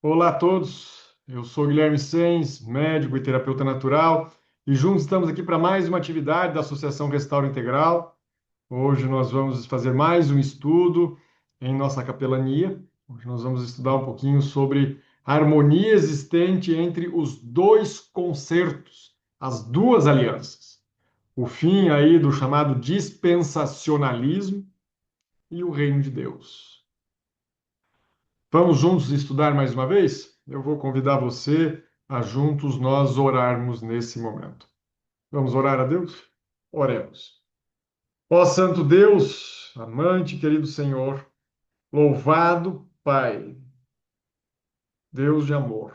Olá a todos, eu sou Guilherme Sens, médico e terapeuta natural, e juntos estamos aqui para mais uma atividade da Associação Restauro Integral. Hoje nós vamos fazer mais um estudo em nossa capelania. Hoje nós vamos estudar um pouquinho sobre a harmonia existente entre os dois concertos, as duas alianças. O fim aí do chamado dispensacionalismo e o reino de Deus. Vamos juntos estudar mais uma vez? Eu vou convidar você a juntos nós orarmos nesse momento. Vamos orar a Deus? Oremos. Ó Santo Deus, amante e querido Senhor, louvado Pai, Deus de amor,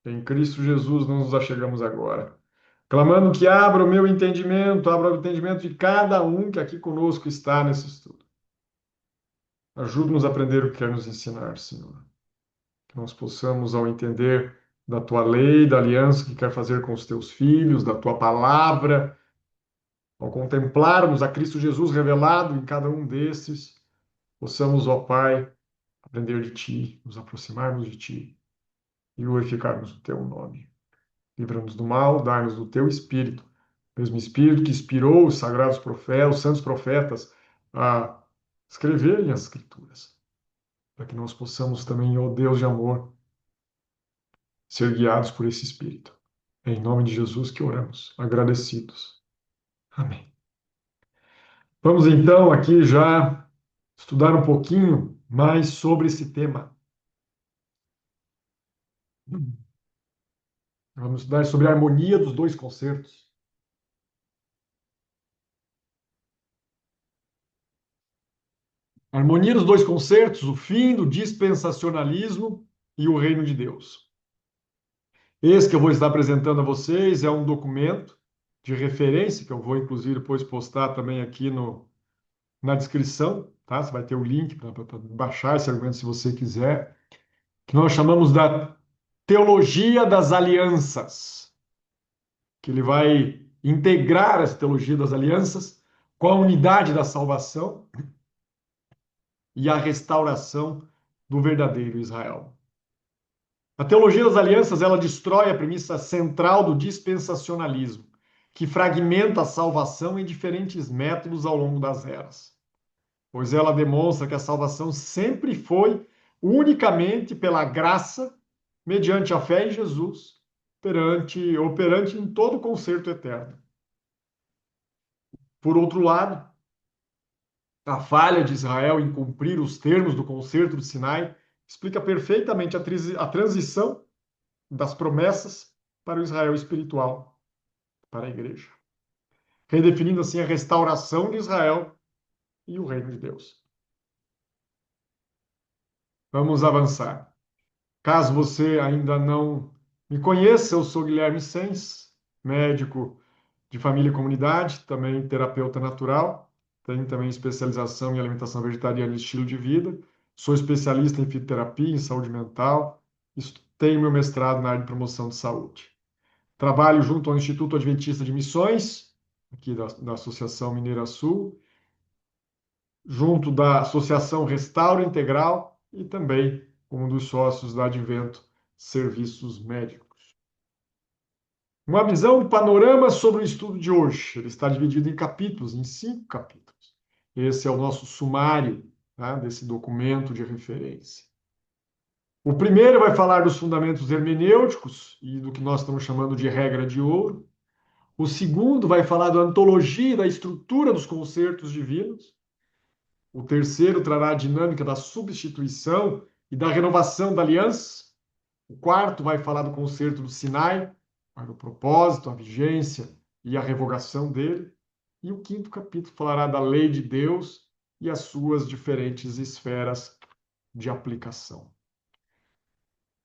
em Cristo Jesus nós nos achegamos agora, clamando que abra o meu entendimento, abra o entendimento de cada um que aqui conosco está nesse estudo. Ajude-nos a aprender o que quer nos ensinar, Senhor. Que nós possamos, ao entender da tua lei, da aliança que quer fazer com os teus filhos, da tua palavra, ao contemplarmos a Cristo Jesus revelado em cada um desses, possamos, ó Pai, aprender de ti, nos aproximarmos de ti e glorificarmos o teu nome. Livra-nos do mal, dá-nos do teu Espírito, o mesmo Espírito que inspirou os sagrados profetas, os santos profetas, a escreverem as Escrituras, para que nós possamos também, ó Deus de amor, ser guiados por esse Espírito. É em nome de Jesus que oramos, agradecidos. Amém. Vamos então aqui já estudar um pouquinho mais sobre esse tema. Vamos estudar sobre a harmonia dos dois concertos. A harmonia dos dois concertos, o fim do dispensacionalismo e o reino de Deus. Esse que eu vou estar apresentando a vocês é um documento de referência, que eu vou inclusive depois postar também aqui na descrição, tá? Você vai ter o link para baixar esse argumento se você quiser, que nós chamamos da Teologia das Alianças, que ele vai integrar essa teologia das alianças com a unidade da salvação e a restauração do verdadeiro Israel. A teologia das alianças, ela destrói a premissa central do dispensacionalismo, que fragmenta a salvação em diferentes métodos ao longo das eras, pois ela demonstra que a salvação sempre foi unicamente pela graça, mediante a fé em Jesus, operante em todo o concerto eterno. Por outro lado, a falha de Israel em cumprir os termos do concerto de Sinai explica perfeitamente a transição das promessas para o Israel espiritual, para a igreja, redefinindo assim a restauração de Israel e o reino de Deus. Vamos avançar. Caso você ainda não me conheça, eu sou Guilherme Sens, médico de família e comunidade, também terapeuta natural, tenho também especialização em alimentação vegetariana e estilo de vida, sou especialista em fitoterapia, em saúde mental, tenho meu mestrado na área de promoção de saúde. Trabalho junto ao Instituto Adventista de Missões, aqui da Associação Mineira Sul, junto da Associação Restauro Integral e também como um dos sócios da Advento Serviços Médicos. Uma visão de panorama sobre o estudo de hoje. Ele está dividido em capítulos, em 5 capítulos. Esse é o nosso sumário, tá, desse documento de referência. O primeiro vai falar dos fundamentos hermenêuticos e do que nós estamos chamando de regra de ouro. O segundo vai falar da antologia e da estrutura dos concertos divinos. O terceiro trará a dinâmica da substituição e da renovação da aliança. O quarto vai falar do concerto do Sinai, para o propósito, a vigência e a revogação dele. E o quinto capítulo falará da lei de Deus e as suas diferentes esferas de aplicação.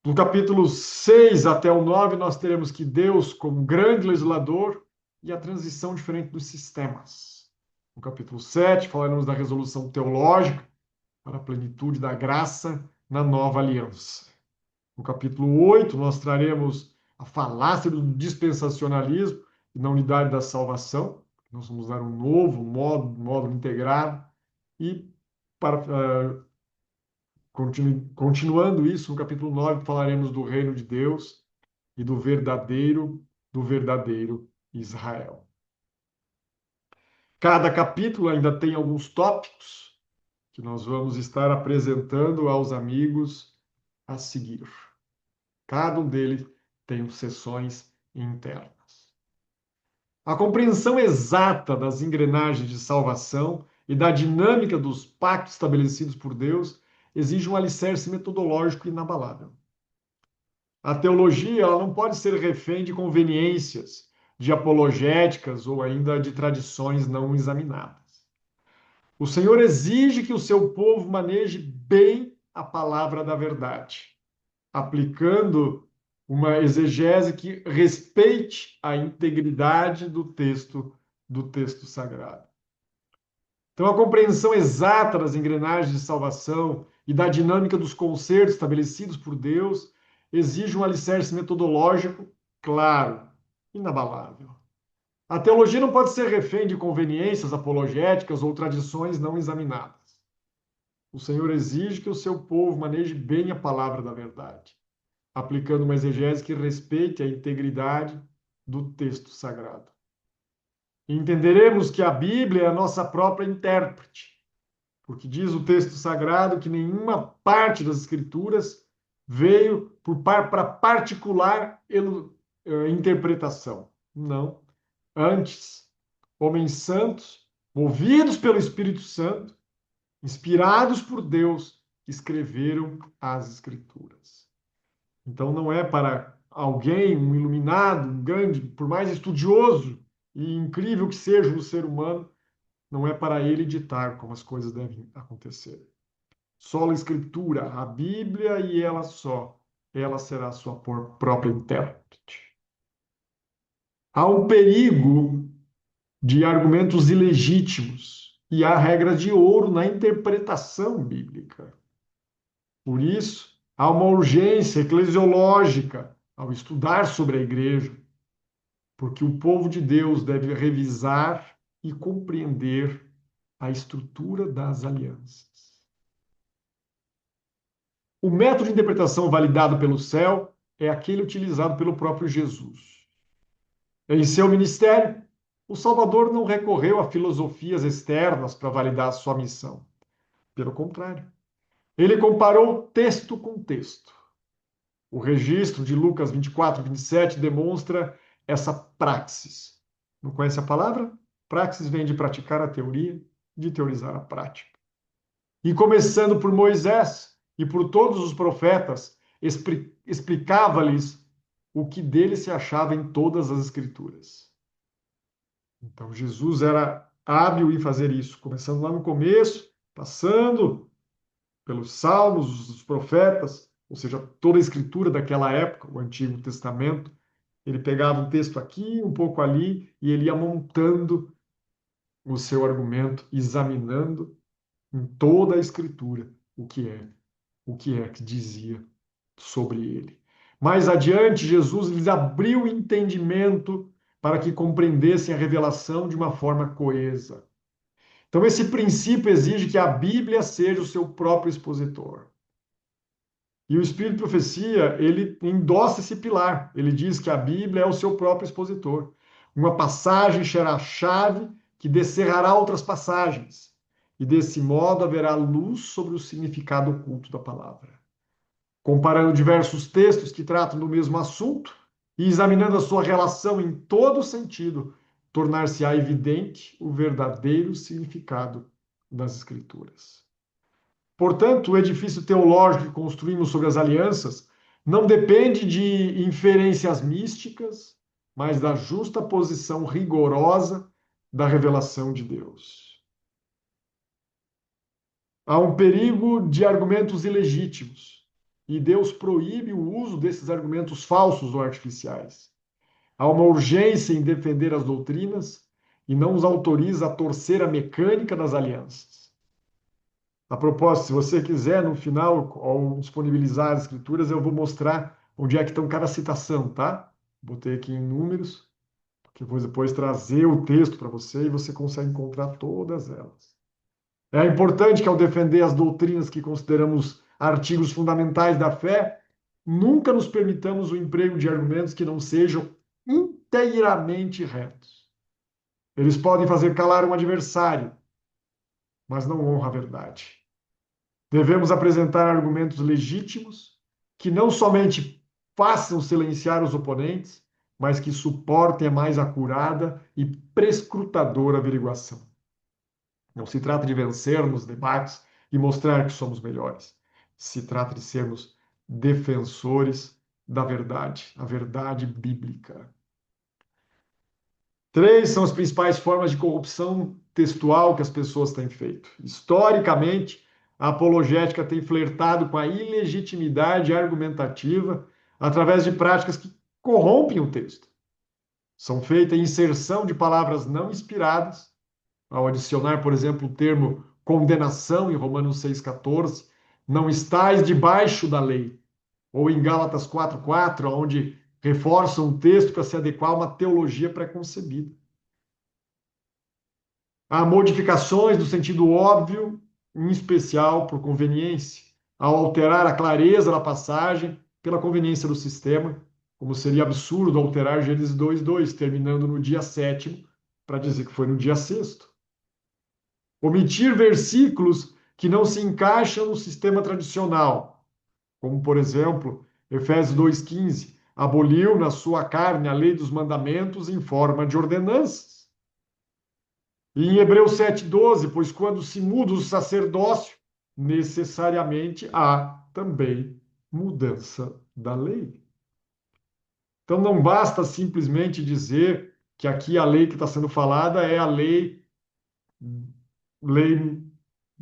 No capítulo 6 até o 9, nós teremos que Deus como grande legislador e a transição diferente dos sistemas. No capítulo 7, falaremos da resolução teológica para a plenitude da graça na nova aliança. No capítulo 8, nós traremos a falácia do dispensacionalismo e na unidade da salvação. Nós vamos dar um novo módulo integrado. E para Continuando isso, no capítulo 9 falaremos do reino de Deus e do verdadeiro Israel. Cada capítulo ainda tem alguns tópicos que nós vamos estar apresentando aos amigos a seguir. Cada um deles tem sessões internas. A compreensão exata das engrenagens de salvação e da dinâmica dos pactos estabelecidos por Deus exige um alicerce metodológico inabalável. A teologia ela não pode ser refém de conveniências, de apologéticas ou ainda de tradições não examinadas. O Senhor exige que o seu povo maneje bem a palavra da verdade, aplicando uma exegese que respeite a integridade do texto sagrado. Então, a compreensão exata das engrenagens de salvação e da dinâmica dos concertos estabelecidos por Deus exige um alicerce metodológico claro, inabalável. A teologia não pode ser refém de conveniências apologéticas ou tradições não examinadas. O Senhor exige que o seu povo maneje bem a palavra da verdade, aplicando uma exegese que respeite a integridade do texto sagrado. Entenderemos que a Bíblia é a nossa própria intérprete, porque diz o texto sagrado que nenhuma parte das Escrituras veio para particular interpretação. Não. Antes, homens santos, movidos pelo Espírito Santo, inspirados por Deus, escreveram as Escrituras. Então, não é para alguém, um iluminado, um grande, por mais estudioso e incrível que seja o ser humano, não é para ele ditar como as coisas devem acontecer. Só a Escritura, a Bíblia e ela só, ela será a sua própria intérprete. Há um perigo de argumentos ilegítimos e há regras de ouro na interpretação bíblica. Por isso, há uma urgência eclesiológica ao estudar sobre a igreja, porque o povo de Deus deve revisar e compreender a estrutura das alianças. O método de interpretação validado pelo céu é aquele utilizado pelo próprio Jesus. Em seu ministério, o Salvador não recorreu a filosofias externas para validar a sua missão. Pelo contrário, ele comparou texto com texto. O registro de Lucas 24, 27 demonstra essa praxis. Não conhece a palavra? Praxis vem de praticar a teoria, de teorizar a prática. E começando por Moisés e por todos os profetas, explicava-lhes o que dele se achava em todas as Escrituras. Então, Jesus era hábil em fazer isso, começando lá no começo, passando pelos Salmos, os profetas, ou seja, toda a Escritura daquela época, o Antigo Testamento. Ele pegava um texto aqui, um pouco ali, e ele ia montando o seu argumento, examinando em toda a Escritura o que dizia sobre ele. Mais adiante, Jesus lhes abriu o entendimento para que compreendessem a revelação de uma forma coesa. Então, esse princípio exige que a Bíblia seja o seu próprio expositor. E o Espírito de Profecia, ele endossa esse pilar. Ele diz que a Bíblia é o seu próprio expositor. Uma passagem será a chave que descerrará outras passagens. E desse modo haverá luz sobre o significado oculto da palavra. Comparando diversos textos que tratam do mesmo assunto e examinando a sua relação em todo sentido, tornar-se-á evidente o verdadeiro significado das Escrituras. Portanto, o edifício teológico que construímos sobre as alianças não depende de inferências místicas, mas da justa posição rigorosa da revelação de Deus. Há um perigo de argumentos ilegítimos, e Deus proíbe o uso desses argumentos falsos ou artificiais. Há uma urgência em defender as doutrinas e não os autoriza a torcer a mecânica das alianças. A propósito, se você quiser, no final, ao disponibilizar as escrituras, eu vou mostrar onde é que estão cada citação, tá? Botei aqui em números, porque vou depois trazer o texto para você e você consegue encontrar todas elas. É importante que, ao defender as doutrinas que consideramos artigos fundamentais da fé, nunca nos permitamos o emprego de argumentos que não sejam inteiramente retos. Eles podem fazer calar um adversário, mas não honra a verdade. Devemos apresentar argumentos legítimos que não somente façam silenciar os oponentes, mas que suportem a mais acurada e prescrutadora averiguação. Não se trata de vencer nos debates e mostrar que somos melhores. Se trata de sermos defensores da verdade, a verdade bíblica. 3 são as principais formas de corrupção textual que as pessoas têm feito. Historicamente, a apologética tem flertado com a ilegitimidade argumentativa através de práticas que corrompem o texto. São feitas a inserção de palavras não inspiradas, ao adicionar, por exemplo, o termo condenação em Romanos 6,14, não estais debaixo da lei, ou em Gálatas 4,4, onde reforçam o texto para se adequar a uma teologia preconcebida. Há modificações do sentido óbvio, em especial por conveniência, ao alterar a clareza da passagem pela conveniência do sistema, como seria absurdo alterar Gênesis 2:2, terminando no dia 7º, para dizer que foi no dia 6º. Omitir versículos que não se encaixam no sistema tradicional, como, por exemplo, Efésios 2:15, aboliu na sua carne a lei dos mandamentos em forma de ordenanças. E em Hebreus 7:12, pois quando se muda o sacerdócio, necessariamente há também mudança da lei. Então não basta simplesmente dizer que aqui a lei que está sendo falada é a lei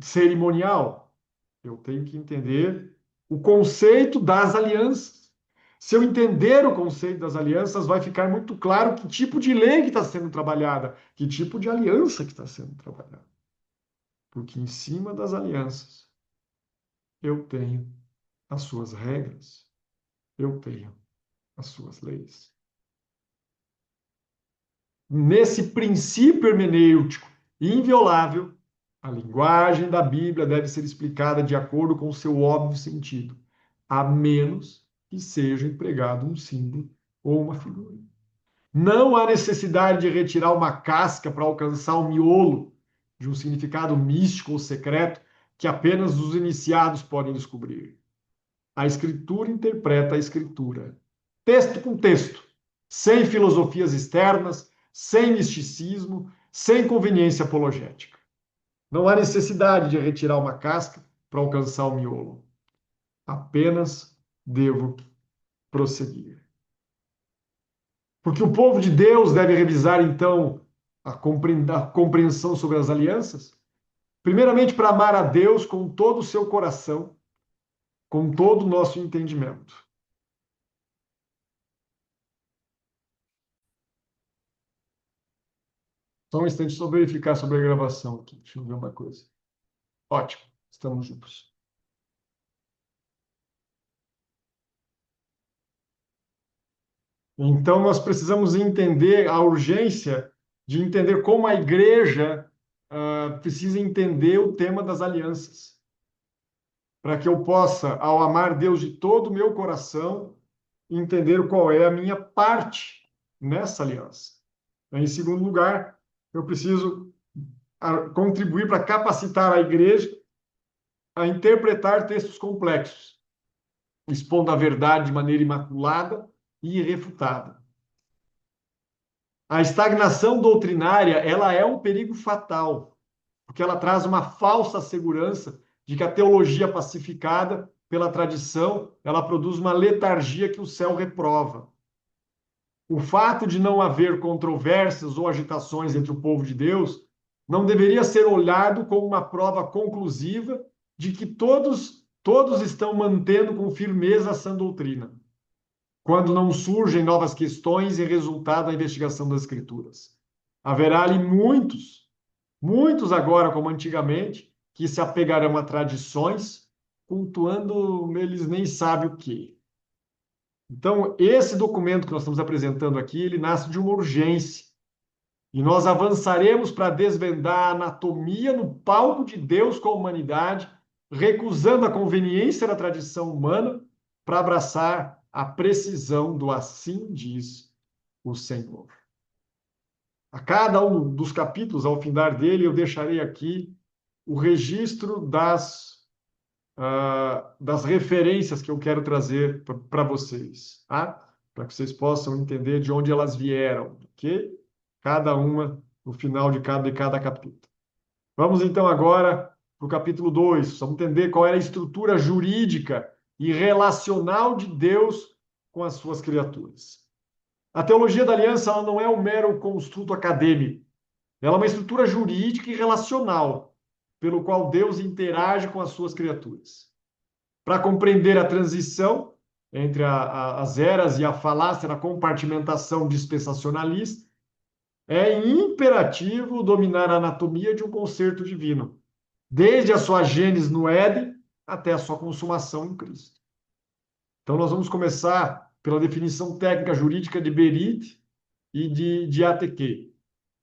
cerimonial. Eu tenho que entender o conceito das alianças. Se eu entender o conceito das alianças, vai ficar muito claro que tipo de lei que está sendo trabalhada, que tipo de aliança que está sendo trabalhada. Porque em cima das alianças, eu tenho as suas regras, eu tenho as suas leis. Nesse princípio hermenêutico inviolável, a linguagem da Bíblia deve ser explicada de acordo com o seu óbvio sentido, a menos que seja empregado um símbolo ou uma figura. Não há necessidade de retirar uma casca para alcançar o miolo de um significado místico ou secreto que apenas os iniciados podem descobrir. A Escritura interpreta a Escritura, texto com texto, sem filosofias externas, sem misticismo, sem conveniência apologética. Não há necessidade de retirar uma casca para alcançar o miolo. Apenas devo prosseguir. Porque o povo de Deus deve revisar, então, a compreensão sobre as alianças, primeiramente para amar a Deus com todo o seu coração, com todo o nosso entendimento. Só um instante, só verificar sobre a gravação aqui. Deixa eu ver uma coisa. Ótimo, estamos juntos. Então, nós precisamos entender a urgência de entender como a igreja precisa entender o tema das alianças, para que eu possa, ao amar Deus de todo o meu coração, entender qual é a minha parte nessa aliança. Em segundo lugar, eu preciso contribuir para capacitar a igreja a interpretar textos complexos, expondo a verdade de maneira imaculada e irrefutada. A estagnação doutrinária, ela é um perigo fatal, porque ela traz uma falsa segurança de que a teologia pacificada pela tradição, ela produz uma letargia que o céu reprova. O fato de não haver controvérsias ou agitações entre o povo de Deus não deveria ser olhado como uma prova conclusiva de que todos estão mantendo com firmeza a sã doutrina, quando não surgem novas questões em resultado da investigação das Escrituras. Haverá ali muitos agora, como antigamente, que se apegarão a tradições, cultuando eles nem sabem o quê. Então, esse documento que nós estamos apresentando aqui, ele nasce de uma urgência. E nós avançaremos para desvendar a anatomia no palco de Deus com a humanidade, recusando a conveniência da tradição humana para abraçar a precisão do assim diz o Senhor. A cada um dos capítulos, ao findar dele, eu deixarei aqui o registro das referências que eu quero trazer para vocês, tá? Para que vocês possam entender de onde elas vieram, ok? Cada uma no final de cada capítulo. Vamos então agora para o capítulo 2. Vamos entender qual era a estrutura jurídica e relacional de Deus com as suas criaturas. A teologia da aliança ela não é um mero construto acadêmico. Ela é uma estrutura jurídica e relacional, pelo qual Deus interage com as suas criaturas. Para compreender a transição entre as eras e a falácia da compartimentação dispensacionalista, é imperativo dominar a anatomia de um concerto divino, desde a sua gênese no Éden até a sua consumação em Cristo. Então, nós vamos começar pela definição técnica jurídica de Berit e de ATQ,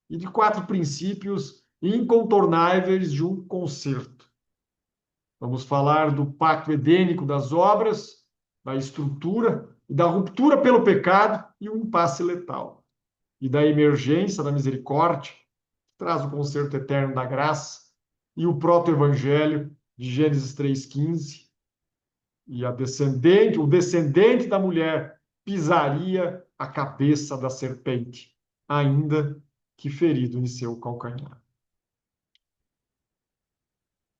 e de 4 princípios incontornáveis de um concerto. Vamos falar do pacto edênico das obras, da estrutura, e da ruptura pelo pecado e o impasse letal. E da emergência da misericórdia, que traz o concerto eterno da graça, e o proto-evangelho de Gênesis 3,15. E o descendente da mulher pisaria a cabeça da serpente, ainda que ferido em seu calcanhar.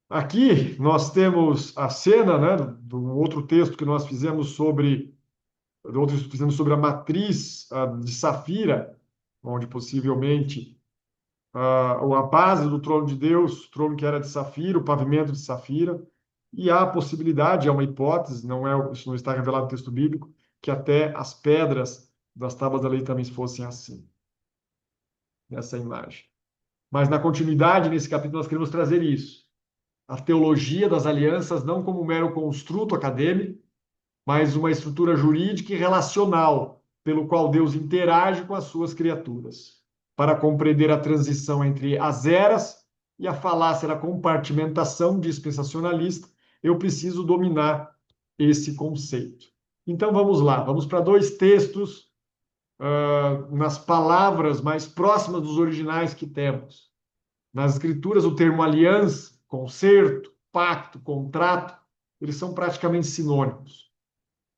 Aqui nós temos a cena, né, do outro texto que nós fizemos sobre a matriz de Safira, onde possivelmente a base do trono de Deus, o trono que era de safira, o pavimento de safira, e há a possibilidade, é uma hipótese, isso não está revelado no texto bíblico, que até as pedras das tábuas da lei também fossem assim, nessa imagem. Mas na continuidade, nesse capítulo, nós queremos trazer isso. A teologia das alianças não como um mero construto acadêmico, mas uma estrutura jurídica e relacional, pelo qual Deus interage com as suas criaturas, para compreender a transição entre as eras e a falácia da compartimentação dispensacionalista, eu preciso dominar esse conceito. Então vamos lá, vamos para 2 textos nas palavras mais próximas dos originais que temos. Nas escrituras, o termo aliança, concerto, pacto, contrato, eles são praticamente sinônimos.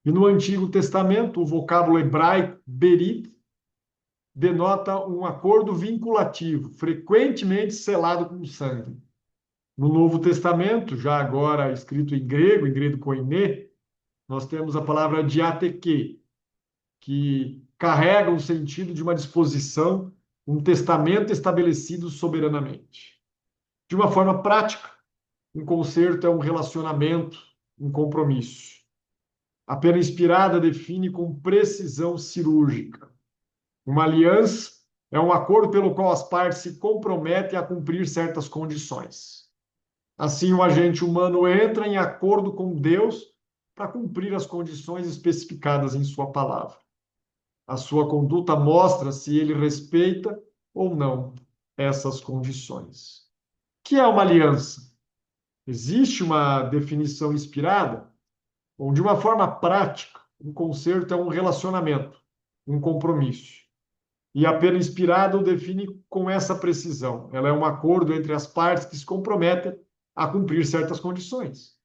E no Antigo Testamento, o vocábulo hebraico berit denota um acordo vinculativo, frequentemente selado com sangue. No Novo Testamento, já agora escrito em grego koiné, nós temos a palavra diateque, que carrega o sentido de uma disposição, um testamento estabelecido soberanamente. De uma forma prática, um concerto é um relacionamento, um compromisso. A pena inspirada define com precisão cirúrgica. Uma aliança é um acordo pelo qual as partes se comprometem a cumprir certas condições. Assim, o agente humano entra em acordo com Deus para cumprir as condições especificadas em sua palavra. A sua conduta mostra se ele respeita ou não essas condições. O que é uma aliança? Existe uma definição inspirada? Ou, de uma forma prática, um concerto é um relacionamento, um compromisso. E a pena inspirada o define com essa precisão. Ela é um acordo entre as partes que se comprometem a cumprir certas condições.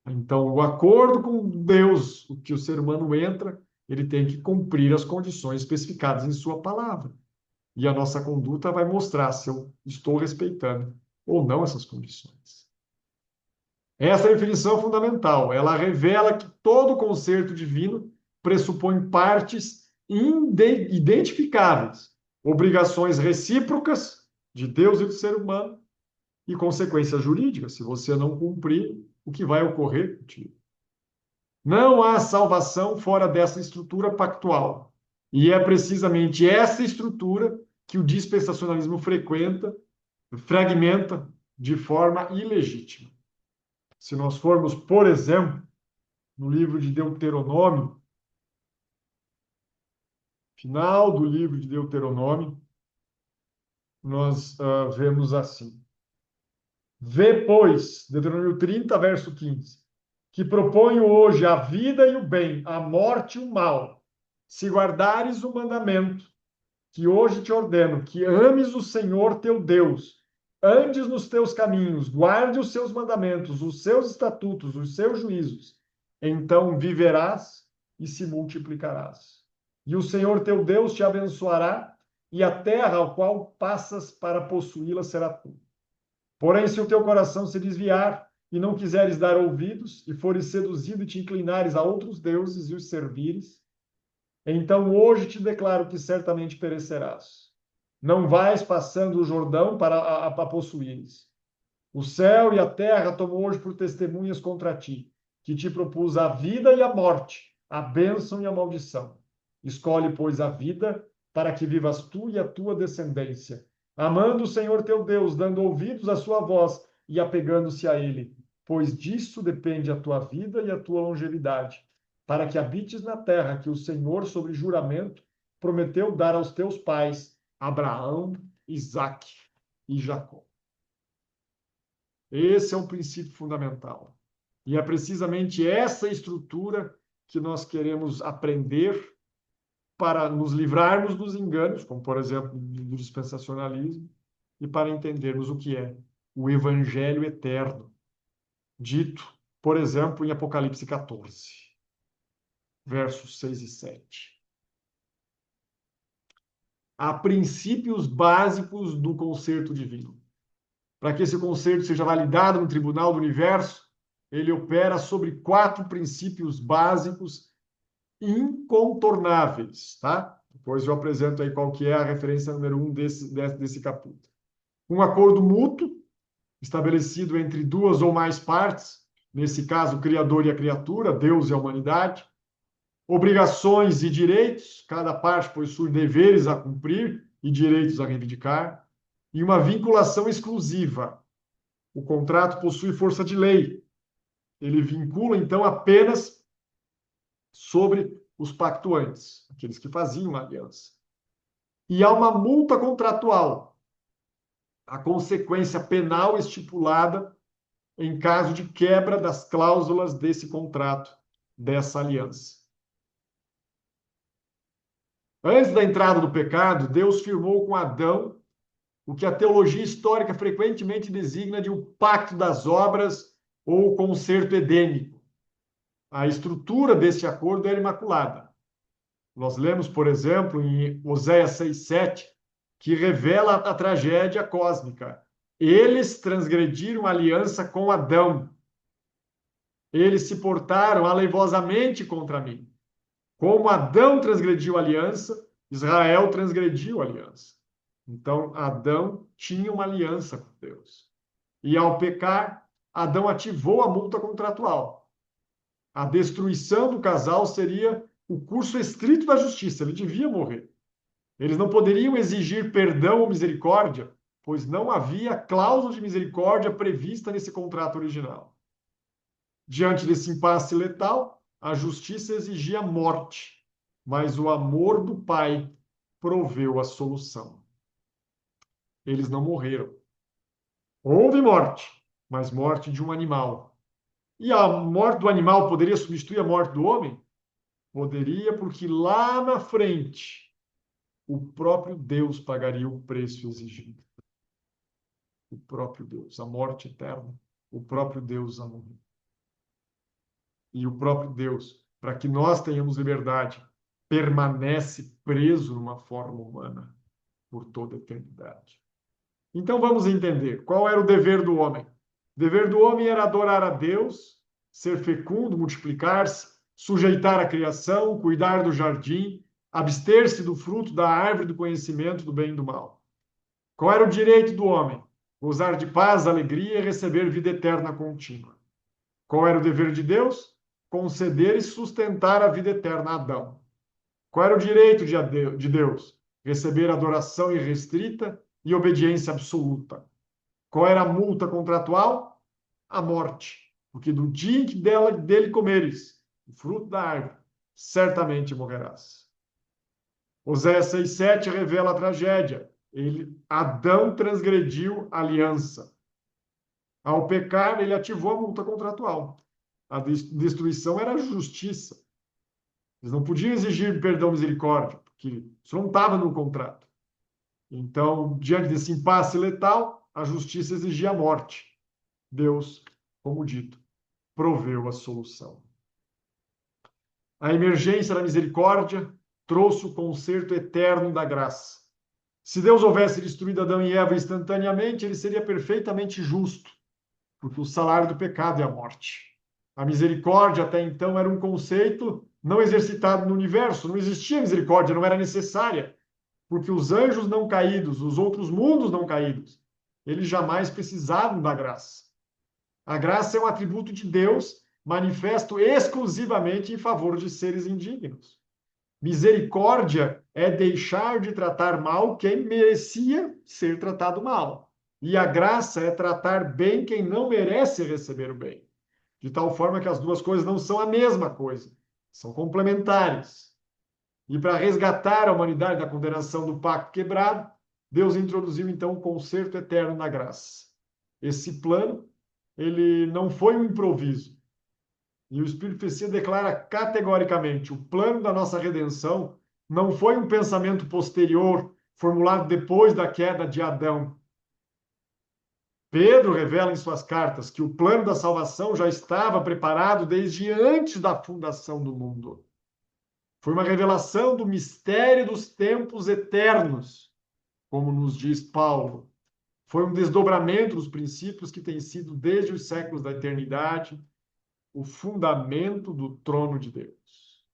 Então, o acordo com Deus, o que o ser humano entra, ele tem que cumprir as condições especificadas em sua palavra. E a nossa conduta vai mostrar se eu estou respeitando ou não essas condições. Essa definição é fundamental. Ela revela que todo concerto divino pressupõe partes identificáveis, obrigações recíprocas de Deus e do ser humano e consequências jurídicas. Se você não cumprir, o que vai ocorrer contigo? Não há salvação fora dessa estrutura pactual. E é precisamente essa estrutura que o dispensacionalismo fragmenta de forma ilegítima. Se nós formos, por exemplo, no livro de Deuteronômio, final do livro de Deuteronômio, nós vemos assim. Vê, pois, Deuteronômio 30, verso 15, que proponho hoje a vida e o bem, a morte e o mal, se guardares o mandamento que hoje te ordeno, que ames o Senhor teu Deus, andes nos teus caminhos, guarde os seus mandamentos, os seus estatutos, os seus juízos, então viverás e se multiplicarás. E o Senhor teu Deus te abençoará, e a terra ao qual passas para possuí-la será tua. Porém, se o teu coração se desviar e não quiseres dar ouvidos, e fores seduzido e te inclinares a outros deuses e os servires, então hoje te declaro que certamente perecerás. Não vais passando o Jordão para a possuires. O céu e a terra tomam hoje por testemunhas contra ti, que te propus a vida e a morte, a bênção e a maldição. Escolhe, pois, a vida, para que vivas tu e a tua descendência, amando o Senhor teu Deus, dando ouvidos à sua voz e apegando-se a ele, pois disso depende a tua vida e a tua longevidade, para que habites na terra que o Senhor, sobre juramento, prometeu dar aos teus pais, Abraão, Isaque e Jacó. Esse é um princípio fundamental. E é precisamente essa estrutura que nós queremos aprender para nos livrarmos dos enganos, como, por exemplo, do dispensacionalismo, e para entendermos o que é o evangelho eterno, dito, por exemplo, em Apocalipse 14, versos 6 e 7. Há princípios básicos do concerto divino. Para que esse concerto seja validado no tribunal do universo, ele opera sobre 4 princípios básicos incontornáveis, tá? Depois eu apresento aí qual que é a referência número 1 desse capítulo. Um acordo mútuo, estabelecido entre 2 ou mais partes, nesse caso, o Criador e a criatura, Deus e a humanidade. Obrigações e direitos, cada parte possui deveres a cumprir e direitos a reivindicar. E uma vinculação exclusiva. O contrato possui força de lei. Ele vincula, então, apenas sobre os pactuantes, aqueles que faziam uma aliança. E há uma multa contratual, a consequência penal estipulada em caso de quebra das cláusulas desse contrato, dessa aliança. Antes da entrada do pecado, Deus firmou com Adão o que a teologia histórica frequentemente designa de um pacto das obras ou concerto edênico. A estrutura desse acordo era imaculada. Nós lemos, por exemplo, em Oséias 6:7, que revela a tragédia cósmica. Eles transgrediram a aliança com Adão. Eles se portaram aleivosamente contra mim. Como Adão transgrediu a aliança, Israel transgrediu a aliança. Então, Adão tinha uma aliança com Deus. E ao pecar, Adão ativou a multa contratual. A destruição do casal seria o curso estrito da justiça, ele devia morrer. Eles não poderiam exigir perdão ou misericórdia, pois não havia cláusula de misericórdia prevista nesse contrato original. Diante desse impasse letal, a justiça exigia morte, mas o amor do Pai proveu a solução. Eles não morreram. Houve morte, mas morte de um animal. E a morte do animal poderia substituir a morte do homem? Poderia, porque lá na frente o próprio Deus pagaria o preço exigido. O próprio Deus, a morte eterna, o próprio Deus a morrer. E o próprio Deus, para que nós tenhamos liberdade, permanece preso numa forma humana por toda a eternidade. Então vamos entender qual era o dever do homem. O dever do homem era adorar a Deus, ser fecundo, multiplicar-se, sujeitar a criação, cuidar do jardim, abster-se do fruto da árvore do conhecimento do bem e do mal. Qual era o direito do homem? Gozar de paz, alegria e receber vida eterna contínua. Qual era o dever de Deus? Conceder e sustentar a vida eterna a Adão. Qual era o direito de Deus? Receber adoração irrestrita e obediência absoluta. Qual era a multa contratual? A morte. Porque do dia em que dele comeres o fruto da árvore, certamente morrerás. Oséias 6:7 revela a tragédia. Adão transgrediu a aliança. Ao pecar, ele ativou a multa contratual. A destruição era justiça. Eles não podiam exigir perdão e misericórdia, porque isso não estava no contrato. Então, diante desse impasse letal, a justiça exigia a morte. Deus, como dito, proveu a solução. A emergência da misericórdia trouxe o conserto eterno da graça. Se Deus houvesse destruído Adão e Eva instantaneamente, ele seria perfeitamente justo, porque o salário do pecado é a morte. A misericórdia até então era um conceito não exercitado no universo, não existia misericórdia, não era necessária, porque os anjos não caídos, os outros mundos não caídos, eles jamais precisavam da graça. A graça é um atributo de Deus manifesto exclusivamente em favor de seres indignos. Misericórdia é deixar de tratar mal quem merecia ser tratado mal. E a graça é tratar bem quem não merece receber o bem. De tal forma que as duas coisas não são a mesma coisa, são complementares. E para resgatar a humanidade da condenação do pacto quebrado, Deus introduziu então o conserto eterno na graça. Esse plano, ele não foi um improviso. E o Espírito Profecia declara categoricamente: o plano da nossa redenção não foi um pensamento posterior, formulado depois da queda de Adão. Pedro revela em suas cartas que o plano da salvação já estava preparado desde antes da fundação do mundo. Foi uma revelação do mistério dos tempos eternos, como nos diz Paulo. Foi um desdobramento dos princípios que têm sido, desde os séculos da eternidade, o fundamento do trono de Deus.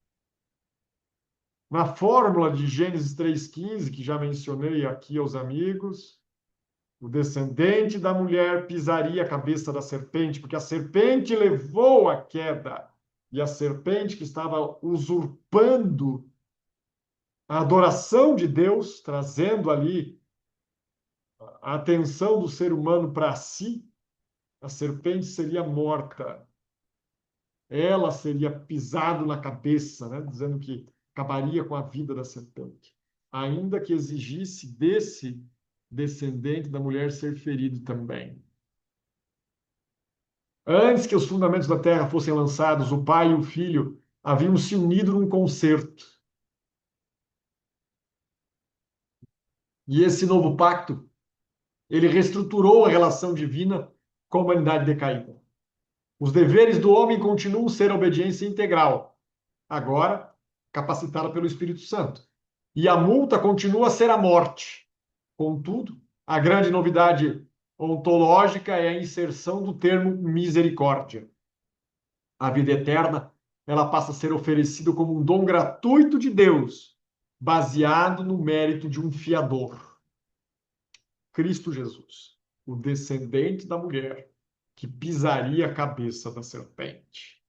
Na fórmula de Gênesis 3,15, que já mencionei aqui aos amigos, o descendente da mulher pisaria a cabeça da serpente, porque a serpente levou a queda. E a serpente que estava usurpando a adoração de Deus, trazendo ali a atenção do ser humano para si, a serpente seria morta. Ela seria pisado na cabeça, né? Dizendo que acabaria com a vida da serpente, ainda que exigisse desse descendente da mulher ser ferido também. Antes que os fundamentos da terra fossem lançados, o pai e o filho haviam se unido num concerto. E esse novo pacto, ele reestruturou a relação divina com a humanidade decaída. Os deveres do homem continuam ser a obediência integral, agora capacitada pelo Espírito Santo. E a multa continua a ser a morte. Contudo, a grande novidade ontológica é a inserção do termo misericórdia. A vida eterna, ela passa a ser oferecida como um dom gratuito de Deus, baseado no mérito de um fiador, Cristo Jesus, o descendente da mulher que pisaria a cabeça da serpente.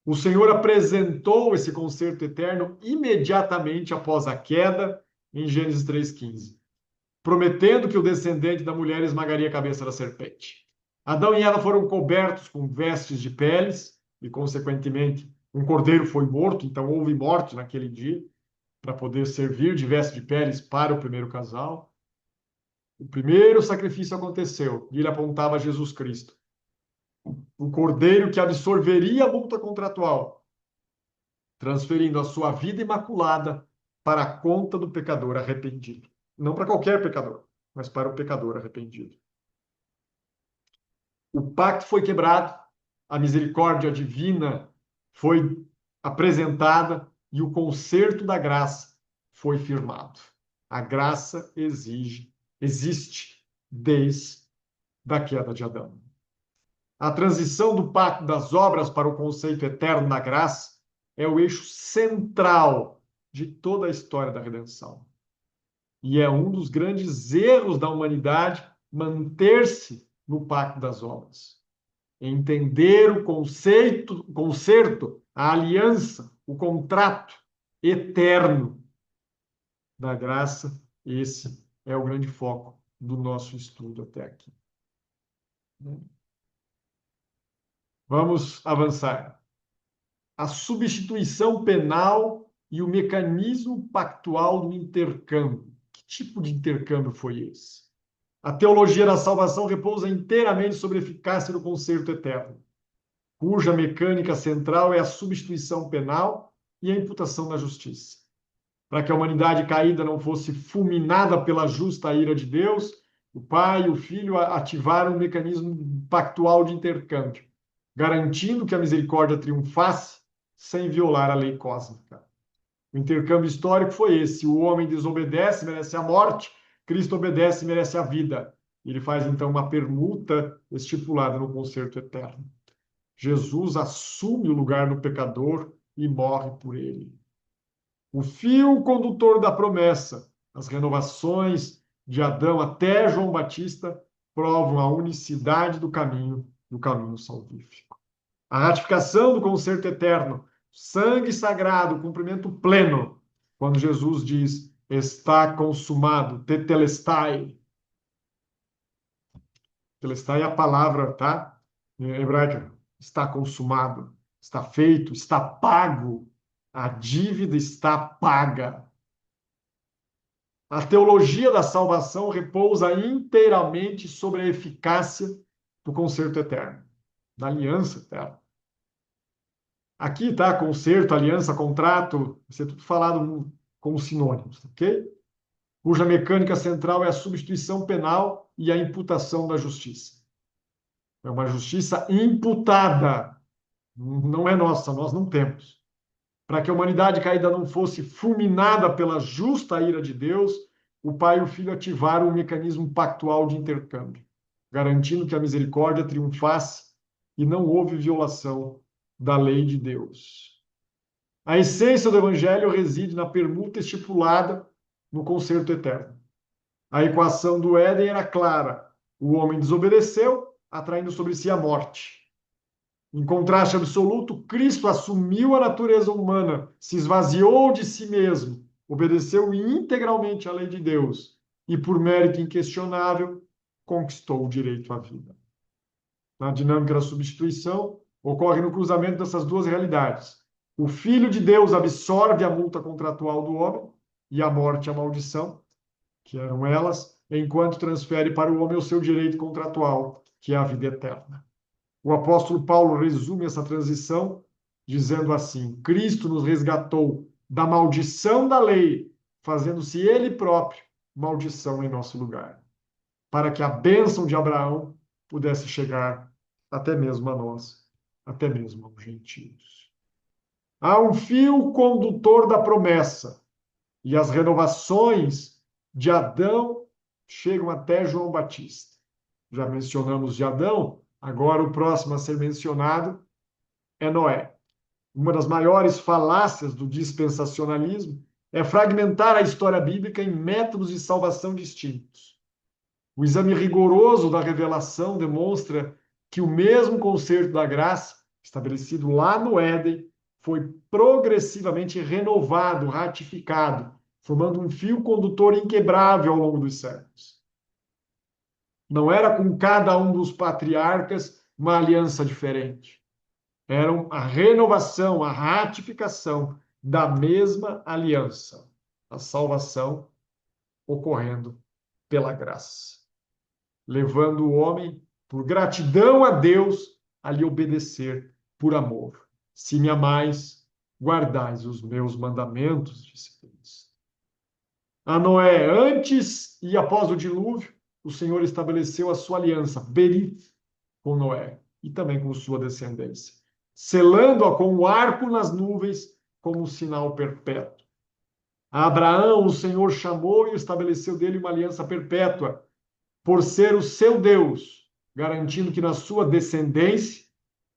O Senhor apresentou esse concerto eterno imediatamente após a queda, em Gênesis 3,15, prometendo que o descendente da mulher esmagaria a cabeça da serpente. Adão e Eva foram cobertos com vestes de peles e, consequentemente, um cordeiro foi morto, então houve morte naquele dia, para poder servir de veste de peles para o primeiro casal. O primeiro sacrifício aconteceu e ele apontava a Jesus Cristo, o cordeiro que absorveria a multa contratual, transferindo a sua vida imaculada para a conta do pecador arrependido. Não para qualquer pecador, mas para o pecador arrependido. O pacto foi quebrado, a misericórdia divina foi apresentada e o concerto da graça foi firmado. A graça existe desde a queda de Adão. A transição do pacto das obras para o conceito eterno da graça é o eixo central de toda a história da redenção. E é um dos grandes erros da humanidade manter-se no pacto das obras. Entender o concerto, a aliança, o contrato eterno da graça, esse é o grande foco do nosso estudo até aqui. Vamos avançar. A substituição penal e o mecanismo pactual do intercâmbio. Que tipo de intercâmbio foi esse? A teologia da salvação repousa inteiramente sobre a eficácia do conserto eterno, cuja mecânica central é a substituição penal e a imputação da justiça. Para que a humanidade caída não fosse fulminada pela justa ira de Deus, o Pai e o Filho ativaram um mecanismo pactual de intercâmbio, garantindo que a misericórdia triunfasse sem violar a lei cósmica. O intercâmbio histórico foi esse: o homem desobedece, merece a morte; Cristo obedece, merece a vida. Ele faz então uma permuta estipulada no concerto eterno. Jesus assume o lugar do pecador e morre por ele. O fio condutor da promessa, as renovações de Adão até João Batista, provam a unicidade do caminho salvífico. A ratificação do concerto eterno, sangue sagrado, cumprimento pleno, quando Jesus diz: está consumado, tetelestai. Tetelestai é a palavra, tá? Em hebraica, está consumado, está feito, está pago. A dívida está paga. A teologia da salvação repousa inteiramente sobre a eficácia do concerto eterno, da aliança eterna. Aqui está concerto, aliança, contrato, isso é tudo falado como sinônimos, ok? Cuja mecânica central é a substituição penal e a imputação da justiça. É uma justiça imputada, não é nossa, nós não temos. Para que a humanidade caída não fosse fulminada pela justa ira de Deus, o Pai e o Filho ativaram um mecanismo pactual de intercâmbio, garantindo que a misericórdia triunfasse e não houve violação da lei de Deus. A essência do Evangelho reside na permuta estipulada no concerto eterno. A equação do Éden era clara: o homem desobedeceu, atraindo sobre si a morte. Em contraste absoluto, Cristo assumiu a natureza humana, se esvaziou de si mesmo, obedeceu integralmente à lei de Deus e, por mérito inquestionável, conquistou o direito à vida. Na dinâmica da substituição, ocorre no cruzamento dessas duas realidades. O Filho de Deus absorve a multa contratual do homem e a morte e a maldição, que eram elas, enquanto transfere para o homem o seu direito contratual, que é a vida eterna. O apóstolo Paulo resume essa transição dizendo assim: Cristo nos resgatou da maldição da lei, fazendo-se ele próprio maldição em nosso lugar, para que a bênção de Abraão pudesse chegar até mesmo a nós, até mesmo aos gentios. Há um fio condutor da promessa, e as renovações de Adão chegam até João Batista. Já mencionamos de Adão, agora o próximo a ser mencionado é Noé. Uma das maiores falácias do dispensacionalismo é fragmentar a história bíblica em métodos de salvação distintos. O exame rigoroso da revelação demonstra que o mesmo concerto da graça, estabelecido lá no Éden, foi progressivamente renovado, ratificado, formando um fio condutor inquebrável ao longo dos séculos. Não era com cada um dos patriarcas uma aliança diferente. Era a renovação, a ratificação da mesma aliança, a salvação ocorrendo pela graça, levando o homem, por gratidão a Deus, a lhe obedecer por amor. Se me amais, guardais os meus mandamentos, disse Cristo. A Noé, antes e após o dilúvio, o Senhor estabeleceu a sua aliança, Berith, com Noé e também com sua descendência, selando-a com o arco nas nuvens como um sinal perpétuo. A Abraão, o Senhor chamou e estabeleceu dele uma aliança perpétua, por ser o seu Deus, garantindo que na sua descendência,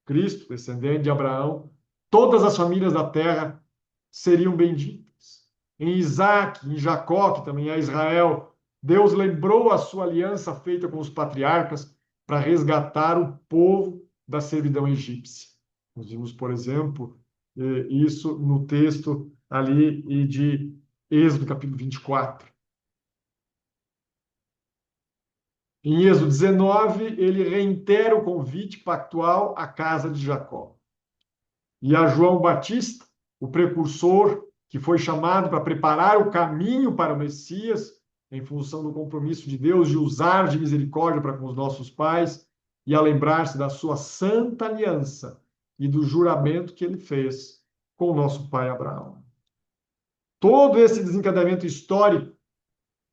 Cristo, descendente de Abraão, todas as famílias da terra seriam benditas. Em Isaac, em Jacó, que também é Israel, Deus lembrou a sua aliança feita com os patriarcas para resgatar o povo da servidão egípcia. Nós vimos, por exemplo, isso no texto ali de Êxodo, capítulo 24. Em Êxodo 19, ele reitera o convite pactual à casa de Jacó. E a João Batista, o precursor que foi chamado para preparar o caminho para o Messias, em função do compromisso de Deus de usar de misericórdia para com os nossos pais e a lembrar-se da sua santa aliança e do juramento que ele fez com o nosso pai Abraão. Todo esse desencadeamento histórico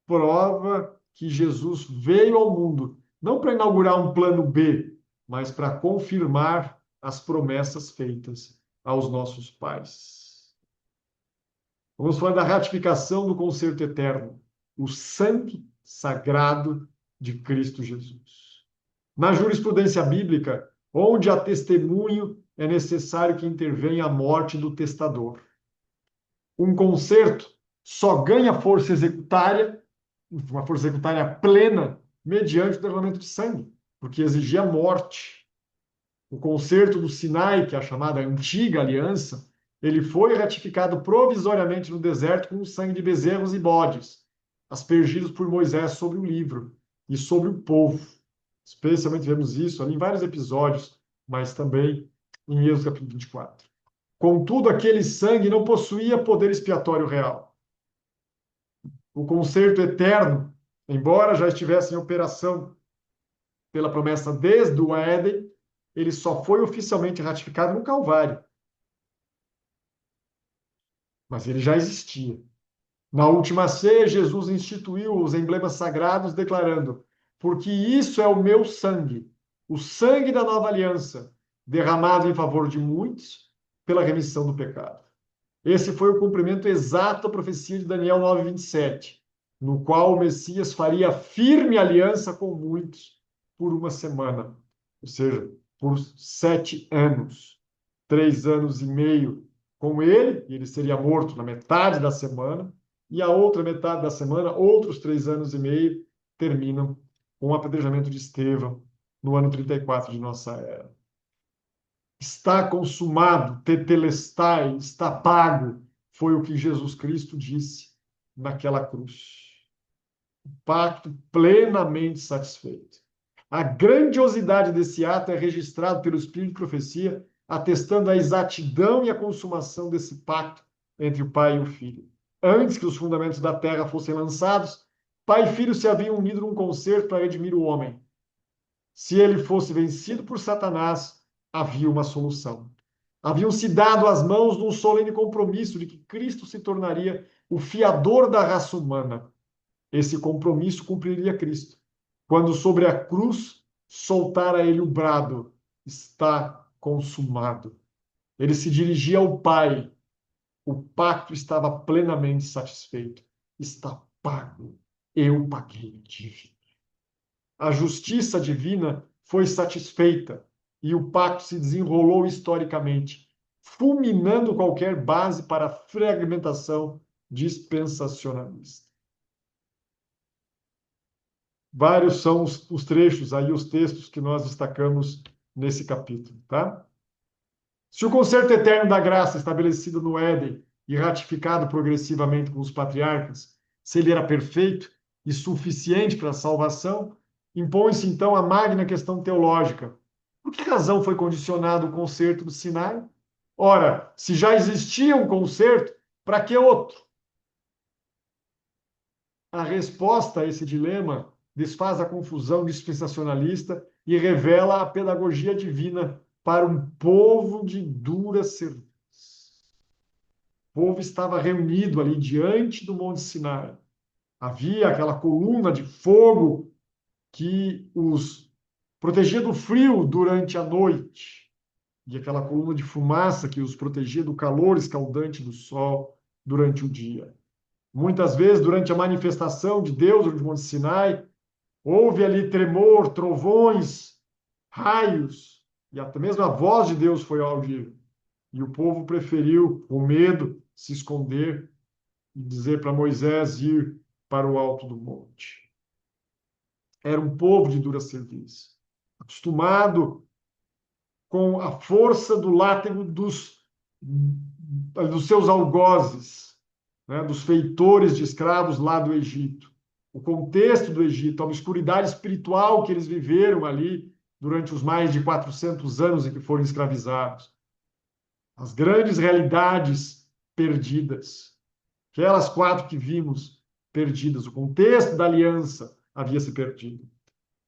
prova que Jesus veio ao mundo não para inaugurar um plano B, mas para confirmar as promessas feitas aos nossos pais. Vamos falar da ratificação do concerto eterno, o sangue sagrado de Cristo Jesus. Na jurisprudência bíblica, onde há testemunho, é necessário que intervenha a morte do testador. Um concerto só ganha força executária, uma força executária plena, mediante o derramamento de sangue, porque exigia morte. O concerto do Sinai, que é a chamada antiga aliança, ele foi ratificado provisoriamente no deserto com o sangue de bezerros e bodes, aspergidos por Moisés sobre o livro e sobre o povo. Especialmente vemos isso ali em vários episódios, mas também em Êxodo capítulo 24. Contudo, aquele sangue não possuía poder expiatório real. O concerto eterno, embora já estivesse em operação pela promessa desde o Éden, ele só foi oficialmente ratificado no Calvário. Mas ele já existia. Na última ceia, Jesus instituiu os emblemas sagrados, declarando: porque isso é o meu sangue, o sangue da nova aliança, derramado em favor de muitos pela remissão do pecado. Esse foi o cumprimento exato da profecia de Daniel 9:27, no qual o Messias faria firme aliança com muitos por uma semana, ou seja, por 7 anos, 3 anos e meio com ele, e ele seria morto na metade da semana, e a outra metade da semana, outros 3 anos e meio, terminam com o apedrejamento de Estevão no ano 34 de nossa era. Está consumado, tetelestai, está pago, foi o que Jesus Cristo disse naquela cruz. O pacto plenamente satisfeito. A grandiosidade desse ato é registrado pelo Espírito de Profecia, atestando a exatidão e a consumação desse pacto entre o Pai e o Filho. Antes que os fundamentos da terra fossem lançados, Pai e Filho se haviam unido num concerto para redimir o homem. Se ele fosse vencido por Satanás, havia uma solução. Haviam se dado as mãos num solene compromisso de que Cristo se tornaria o fiador da raça humana. Esse compromisso cumpriria Cristo, quando sobre a cruz soltara ele o brado: está consumado. Ele se dirigia ao Pai. O pacto estava plenamente satisfeito. Está pago. Eu paguei a dívida. A justiça divina foi satisfeita e o pacto se desenrolou historicamente, fulminando qualquer base para a fragmentação dispensacionalista. Vários são os trechos aí, os textos que nós destacamos nesse capítulo, tá? Se o concerto eterno da graça estabelecido no Éden e ratificado progressivamente com os patriarcas, se ele era perfeito e suficiente para a salvação, impõe-se então a magna questão teológica. Por que razão foi condicionado o concerto do Sinai? Ora, se já existia um concerto, para que outro? A resposta a esse dilema desfaz a confusão dispensacionalista e revela a pedagogia divina para um povo de dura serviço. O povo estava reunido ali diante do Monte Sinai. Havia aquela coluna de fogo que os protegia do frio durante a noite, e aquela coluna de fumaça que os protegia do calor escaldante do sol durante o dia. Muitas vezes, durante a manifestação de Deus no Monte Sinai, houve ali tremor, trovões, raios, e até mesmo a voz de Deus foi audível. E o povo preferiu, com medo, se esconder e dizer para Moisés ir para o alto do monte. Era um povo de dura serviço, acostumado com a força do látego dos seus algozes, né, dos feitores de escravos lá do Egito. O contexto do Egito, a obscuridade espiritual que eles viveram ali durante os mais de 400 anos em que foram escravizados. As grandes realidades perdidas. Aquelas 4 que vimos perdidas. O contexto da aliança havia se perdido.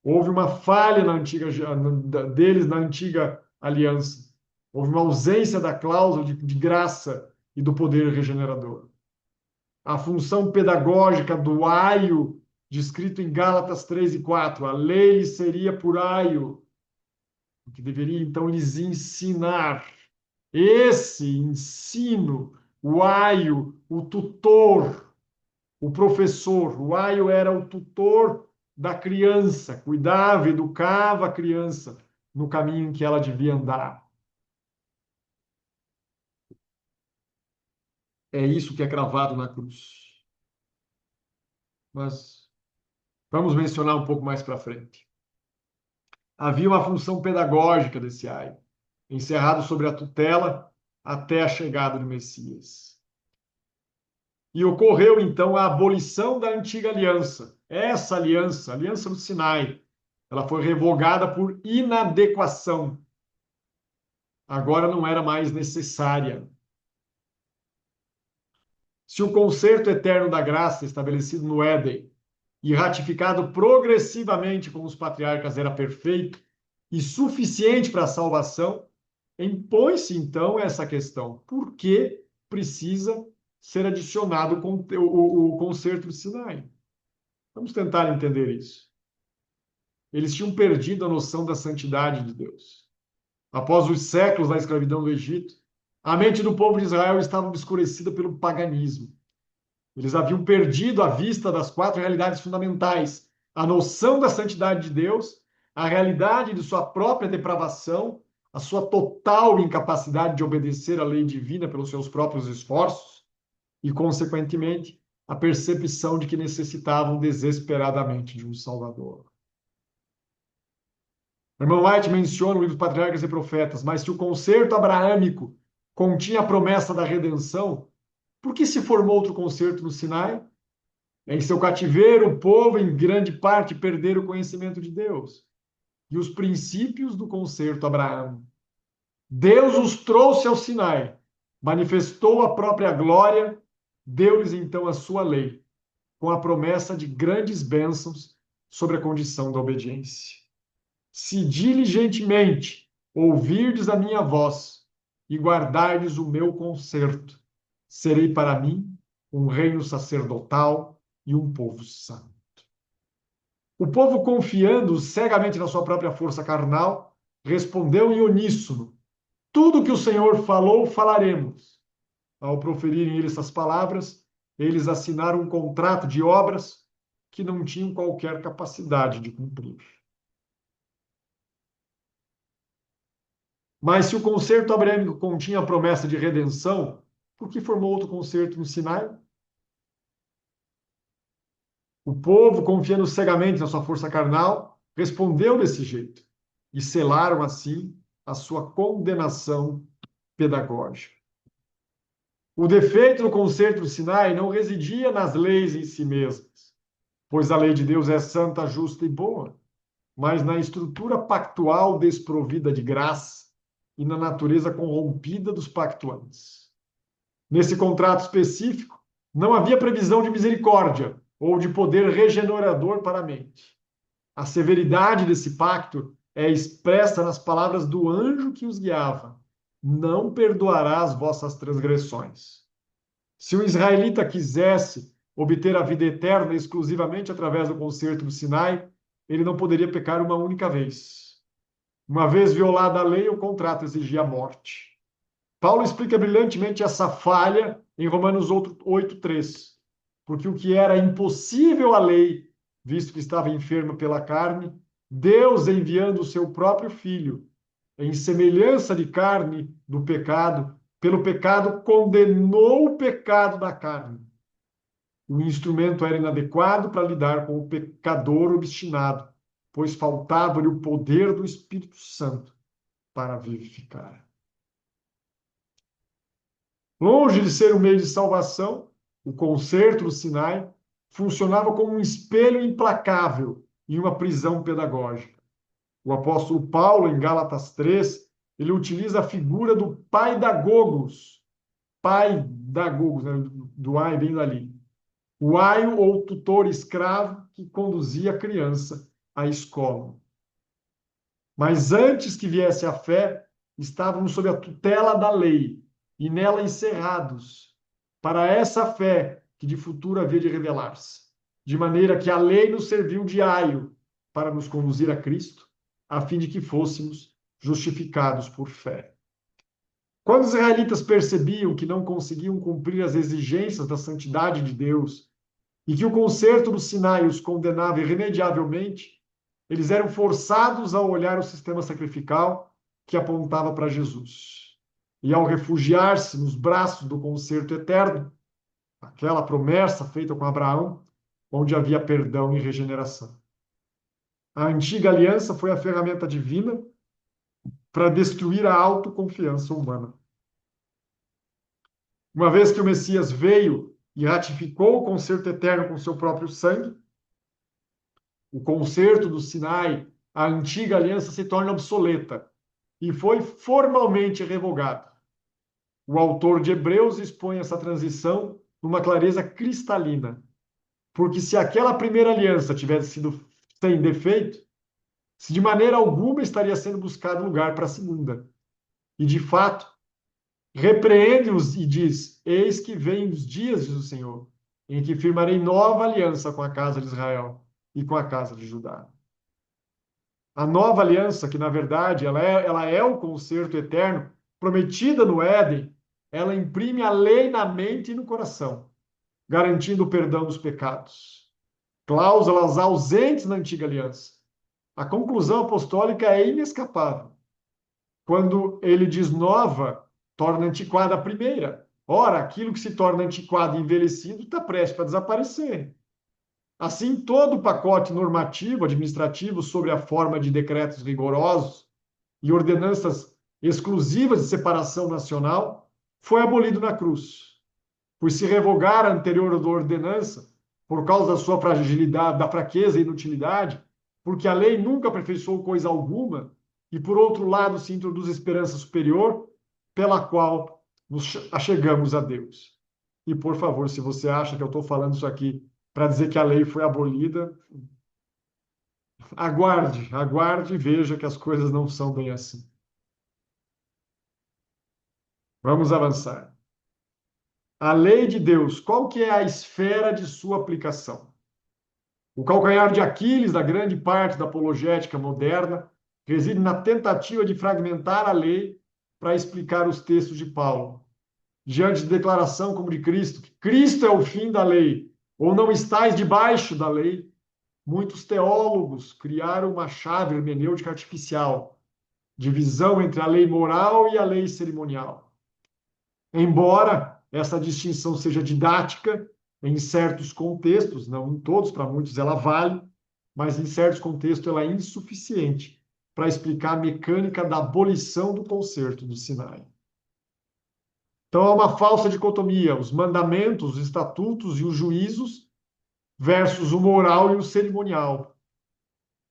Houve uma falha deles na antiga aliança. Houve uma ausência da cláusula de graça e do poder regenerador. A função pedagógica do aio, descrito em Gálatas 3 e 4, a lei lhes seria por aio, que deveria então lhes ensinar. Esse ensino, o aio, o tutor, o professor, o aio era o tutor da criança, cuidava, educava a criança no caminho em que ela devia andar. É isso que é cravado na cruz. Mas vamos mencionar um pouco mais para frente. Havia uma função pedagógica desse aio, encerrado sobre a tutela até a chegada do Messias. E ocorreu então a abolição da antiga aliança. Essa aliança, a aliança do Sinai, ela foi revogada por inadequação. Agora não era mais necessária. Se o concerto eterno da graça estabelecido no Éden e ratificado progressivamente com os patriarcas era perfeito e suficiente para a salvação, impõe-se então essa questão: por que precisa ser adicionado o concerto de Sinai? Vamos tentar entender isso. Eles tinham perdido a noção da santidade de Deus. Após os séculos da escravidão do Egito, a mente do povo de Israel estava obscurecida pelo paganismo. Eles haviam perdido a vista das quatro realidades fundamentais: a noção da santidade de Deus, a realidade de sua própria depravação, a sua total incapacidade de obedecer à lei divina pelos seus próprios esforços e, consequentemente, a percepção de que necessitavam desesperadamente de um Salvador. O irmão White menciona o livro dos Patriarcas e Profetas, mas se o concerto abraâmico continha a promessa da redenção, por que se formou outro concerto no Sinai? Em seu cativeiro, o povo, em grande parte, perderam o conhecimento de Deus e os princípios do concerto abraâmico. Deus os trouxe ao Sinai, manifestou a própria glória, deu-lhes então a sua lei, com a promessa de grandes bênçãos sobre a condição da obediência. Se diligentemente ouvirdes a minha voz e guardardes o meu concerto, serei para mim um reino sacerdotal e um povo santo. O povo, confiando cegamente na sua própria força carnal, respondeu em uníssono: tudo que o Senhor falou, falaremos. Ao proferirem eles essas palavras, eles assinaram um contrato de obras que não tinham qualquer capacidade de cumprir. Mas se o concerto abraâmico continha a promessa de redenção, por que formou outro concerto no Sinai? O povo, confiando cegamente na sua força carnal, respondeu desse jeito e selaram assim a sua condenação pedagógica. O defeito do concerto do Sinai não residia nas leis em si mesmas, pois a lei de Deus é santa, justa e boa, mas na estrutura pactual desprovida de graça e na natureza corrompida dos pactuantes. Nesse contrato específico, não havia previsão de misericórdia ou de poder regenerador para a mente. A severidade desse pacto é expressa nas palavras do anjo que os guiava: não perdoará as vossas transgressões. Se o israelita quisesse obter a vida eterna exclusivamente através do concerto do Sinai, ele não poderia pecar uma única vez. Uma vez violada a lei, o contrato exigia a morte. Paulo explica brilhantemente essa falha em Romanos 8:3, porque o que era impossível à lei, visto que estava enfermo pela carne, Deus, enviando o seu próprio Filho, em semelhança de carne do pecado, pelo pecado condenou o pecado da carne. O instrumento era inadequado para lidar com o pecador obstinado, pois faltava-lhe o poder do Espírito Santo para vivificar. Longe de ser um meio de salvação, o concerto do Sinai funcionava como um espelho implacável em uma prisão pedagógica. O apóstolo Paulo, em Gálatas 3, ele utiliza a figura do pai da Gogos, né, do ai bem dali. o aio ou tutor escravo que conduzia a criança à escola. Mas antes que viesse a fé, estávamos sob a tutela da lei e nela encerrados, para essa fé que de futuro havia de revelar-se. De maneira que a lei nos serviu de aio para nos conduzir a Cristo, a fim de que fôssemos justificados por fé. Quando os israelitas percebiam que não conseguiam cumprir as exigências da santidade de Deus e que o concerto do Sinai os condenava irremediavelmente, eles eram forçados a olhar o sistema sacrificial que apontava para Jesus. E ao refugiar-se nos braços do concerto eterno, aquela promessa feita com Abraão, onde havia perdão e regeneração. A antiga aliança foi a ferramenta divina para destruir a autoconfiança humana. Uma vez que o Messias veio e ratificou o concerto eterno com seu próprio sangue, o concerto do Sinai, a antiga aliança se torna obsoleta e foi formalmente revogada. O autor de Hebreus expõe essa transição numa clareza cristalina, porque se aquela primeira aliança tivesse sido sem defeito, se de maneira alguma estaria sendo buscado lugar para a segunda. E de fato, repreende-os e diz: Eis que vem os dias, diz o Senhor, em que firmarei nova aliança com a casa de Israel e com a casa de Judá. A nova aliança, que na verdade ela é o concerto eterno, prometida no Éden, ela imprime a lei na mente e no coração, garantindo o perdão dos pecados. Cláusulas ausentes na antiga aliança. A conclusão apostólica é inescapável. Quando ele diz nova, torna antiquada a primeira. Ora, aquilo que se torna antiquado e envelhecido está prestes para desaparecer. Assim, todo o pacote normativo administrativo sobre a forma de decretos rigorosos e ordenanças exclusivas de separação nacional foi abolido na cruz, pois se revogar a anterior ordenança por causa da sua fragilidade, da fraqueza e inutilidade, porque a lei nunca aperfeiçoou coisa alguma, e por outro lado se introduz esperança superior, pela qual nos achegamos a Deus. E por favor, se você acha que eu estou falando isso aqui para dizer que a lei foi abolida, aguarde e veja que as coisas não são bem assim. Vamos avançar. A lei de Deus, qual que é a esfera de sua aplicação? O calcanhar de Aquiles da grande parte da apologética moderna reside na tentativa de fragmentar a lei para explicar os textos de Paulo. Diante de declaração como de Cristo, que Cristo é o fim da lei, ou não estáis debaixo da lei, muitos teólogos criaram uma chave hermenêutica artificial, divisão entre a lei moral e a lei cerimonial. Embora essa distinção seja didática, em certos contextos, não em todos, para muitos ela vale, mas em certos contextos ela é insuficiente para explicar a mecânica da abolição do concerto do Sinai. Então há uma falsa dicotomia, os mandamentos, os estatutos e os juízos versus o moral e o cerimonial.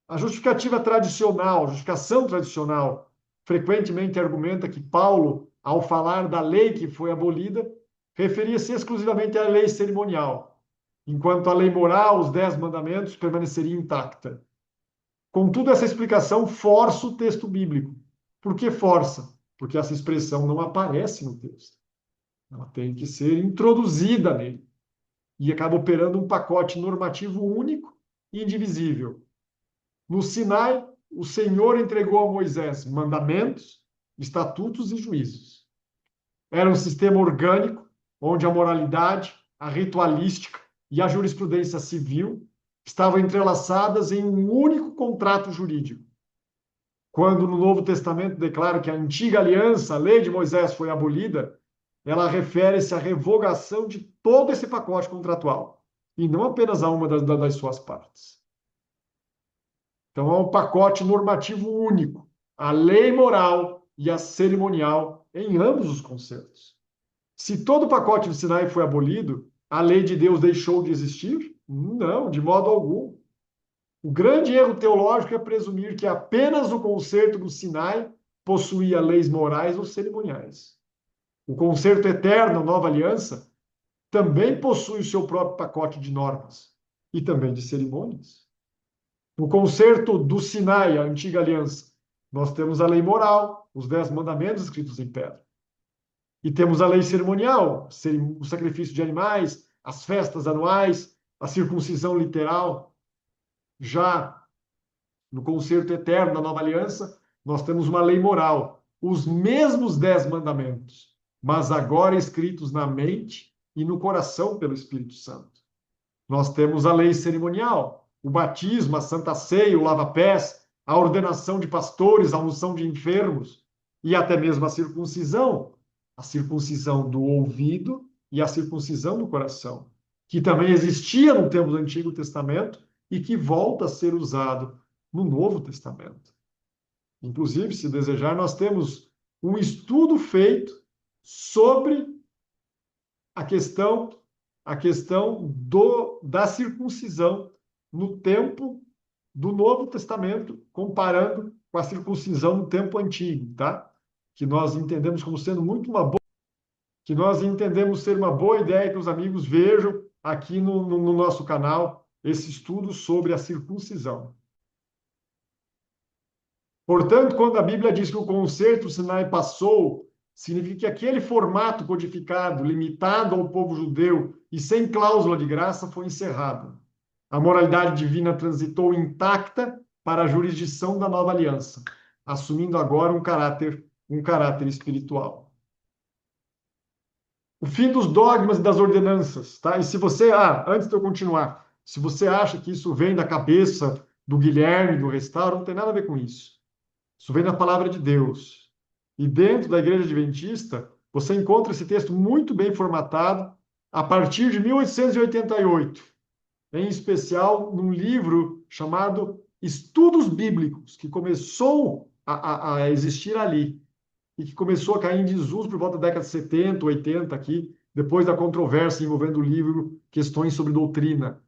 A justificativa tradicional, a justificação tradicional, frequentemente argumenta que Paulo, ao falar da lei que foi abolida, referia-se exclusivamente à lei cerimonial, enquanto a lei moral, os 10 mandamentos, permaneceria intacta. Contudo, essa explicação força o texto bíblico. Por que força? Porque essa expressão não aparece no texto. Ela tem que ser introduzida nele. E acaba operando um pacote normativo único e indivisível. No Sinai, o Senhor entregou a Moisés mandamentos, estatutos e juízos. Era um sistema orgânico, onde a moralidade, a ritualística e a jurisprudência civil estavam entrelaçadas em um único contrato jurídico. Quando no Novo Testamento declara que a antiga aliança, a lei de Moisés, foi abolida, ela refere-se à revogação de todo esse pacote contratual, e não apenas a uma das suas partes. Então, é um pacote normativo único, a lei moral e a cerimonial em ambos os concertos. Se todo o pacote do Sinai foi abolido, a lei de Deus deixou de existir? Não, de modo algum. O grande erro teológico é presumir que apenas o concerto do Sinai possuía leis morais ou cerimoniais. O concerto eterno, a nova aliança, também possui o seu próprio pacote de normas e também de cerimônias. No concerto do Sinai, a antiga aliança, nós temos a lei moral, os 10 mandamentos escritos em pedra. E temos a lei cerimonial, o sacrifício de animais, as festas anuais, a circuncisão literal. Já no concerto eterno da nova aliança, nós temos uma lei moral, os mesmos 10 mandamentos, mas agora escritos na mente e no coração pelo Espírito Santo. Nós temos a lei cerimonial, o batismo, a santa ceia, o lava-pés, a ordenação de pastores, a unção de enfermos e até mesmo a circuncisão do ouvido e a circuncisão do coração, que também existia no tempo do Antigo Testamento e que volta a ser usado no Novo Testamento. Inclusive, se desejar, nós temos um estudo feito sobre a questão da circuncisão no tempo do Novo Testamento, comparando com a circuncisão no tempo antigo, tá? Que nós entendemos como sendo que nós entendemos ser uma boa ideia que os amigos vejam aqui no nosso canal esse estudo sobre a circuncisão. Portanto, quando a Bíblia diz que o concerto do Sinai passou, significa que aquele formato codificado, limitado ao povo judeu e sem cláusula de graça, foi encerrado. A moralidade divina transitou intacta para a jurisdição da nova aliança, assumindo agora um caráter espiritual. O fim dos dogmas e das ordenanças, tá? E se você, antes de eu continuar, se você acha que isso vem da cabeça do Guilherme, do Restauro, não tem nada a ver com isso. Isso vem da palavra de Deus. E dentro da Igreja Adventista, você encontra esse texto muito bem formatado a partir de 1888, em especial num livro chamado Estudos Bíblicos, que começou a existir ali e que começou a cair em desuso por volta da década de 70, 80 aqui, depois da controvérsia envolvendo o livro Questões sobre Doutrina,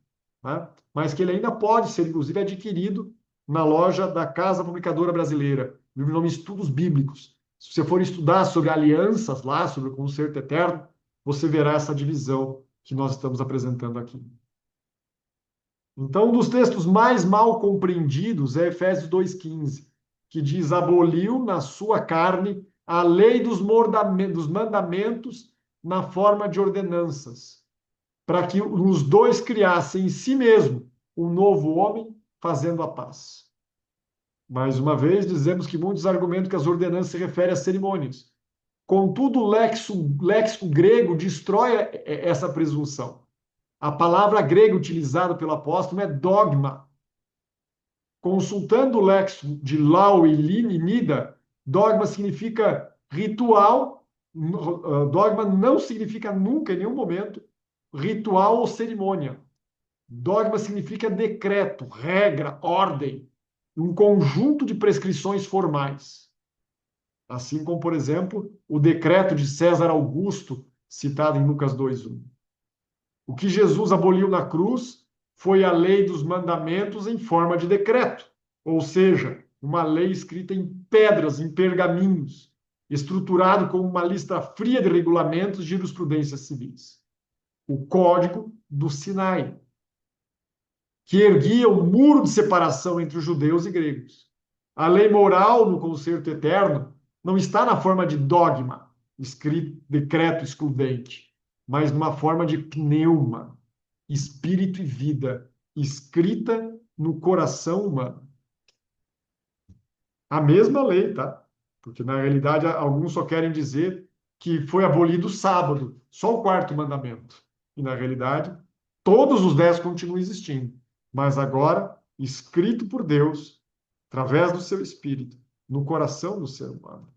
né? Mas que ele ainda pode ser, inclusive, adquirido na loja da Casa Publicadora Brasileira. O livro nome Estudos Bíblicos. Se você for estudar sobre alianças lá, sobre o concerto eterno, você verá essa divisão que nós estamos apresentando aqui. Então, um dos textos mais mal compreendidos é Efésios 2,15, que diz: aboliu na sua carne a lei dos mandamentos na forma de ordenanças, para que os dois criassem em si mesmo um novo homem, fazendo a paz. Mais uma vez, dizemos que muitos argumentam que as ordenanças se referem a cerimônias. Contudo, o léxico grego destrói essa presunção. A palavra grega utilizada pelo apóstolo é dogma. Consultando o léxico de Lau e Nida, dogma significa ritual, dogma não significa nunca, em nenhum momento, ritual ou cerimônia. Dogma significa decreto, regra, ordem, um conjunto de prescrições formais. Assim como, por exemplo, o decreto de César Augusto, citado em Lucas 2:1. O que Jesus aboliu na cruz foi a lei dos mandamentos em forma de decreto, ou seja, uma lei escrita em pedras, em pergaminhos, estruturado como uma lista fria de regulamentos de jurisprudências civis. O Código do Sinai, que erguia o muro de separação entre os judeus e gregos. A lei moral no concerto eterno não está na forma de dogma, escrito, decreto excludente, mas numa forma de pneuma, espírito e vida, escrita no coração humano. A mesma lei, tá? Porque na realidade alguns só querem dizer que foi abolido o sábado, só o quarto mandamento. E na realidade, todos os 10 continuam existindo, mas agora escrito por Deus, através do seu espírito, no coração do ser humano.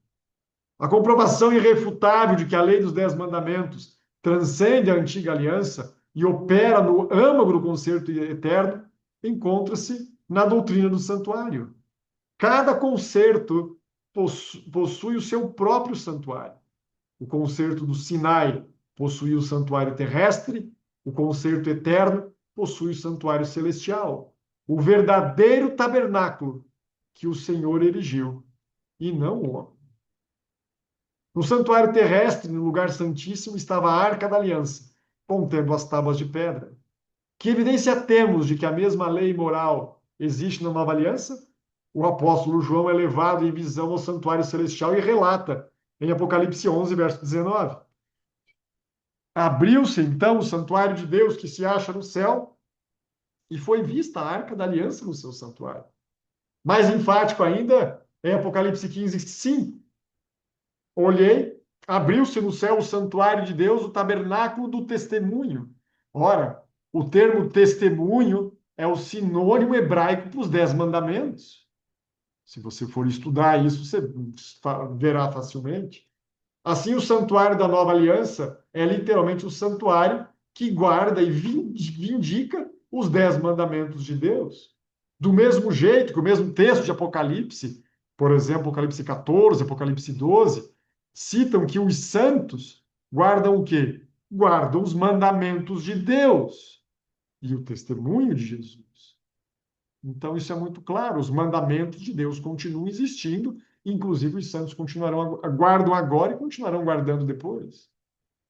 A comprovação irrefutável de que a lei dos 10 mandamentos transcende a antiga aliança e opera no âmago do concerto eterno encontra-se na doutrina do santuário. Cada concerto possui o seu próprio santuário. O concerto do Sinai possui o santuário terrestre, o concerto eterno possui o santuário celestial, o verdadeiro tabernáculo que o Senhor erigiu, e não o homem. No santuário terrestre, no lugar santíssimo, estava a Arca da Aliança, contendo as tábuas de pedra. Que evidência temos de que a mesma lei moral existe na nova aliança? O apóstolo João é levado em visão ao santuário celestial e relata em Apocalipse 11, verso 19. Abriu-se então o santuário de Deus que se acha no céu e foi vista a arca da aliança no seu santuário. Mais enfático ainda, em Apocalipse 15, 5. Olhei, abriu-se no céu o santuário de Deus, o tabernáculo do testemunho. Ora, o termo testemunho é o sinônimo hebraico para os 10 mandamentos. Se você for estudar isso, você verá facilmente. Assim, o santuário da nova aliança é literalmente o santuário que guarda e vindica os 10 mandamentos de Deus. Do mesmo jeito que o mesmo texto de Apocalipse, por exemplo, Apocalipse 14, Apocalipse 12, citam que os santos guardam o quê? Guardam os mandamentos de Deus e o testemunho de Jesus. Então, isso é muito claro. Os mandamentos de Deus continuam existindo, inclusive os santos guardam agora e continuarão guardando depois.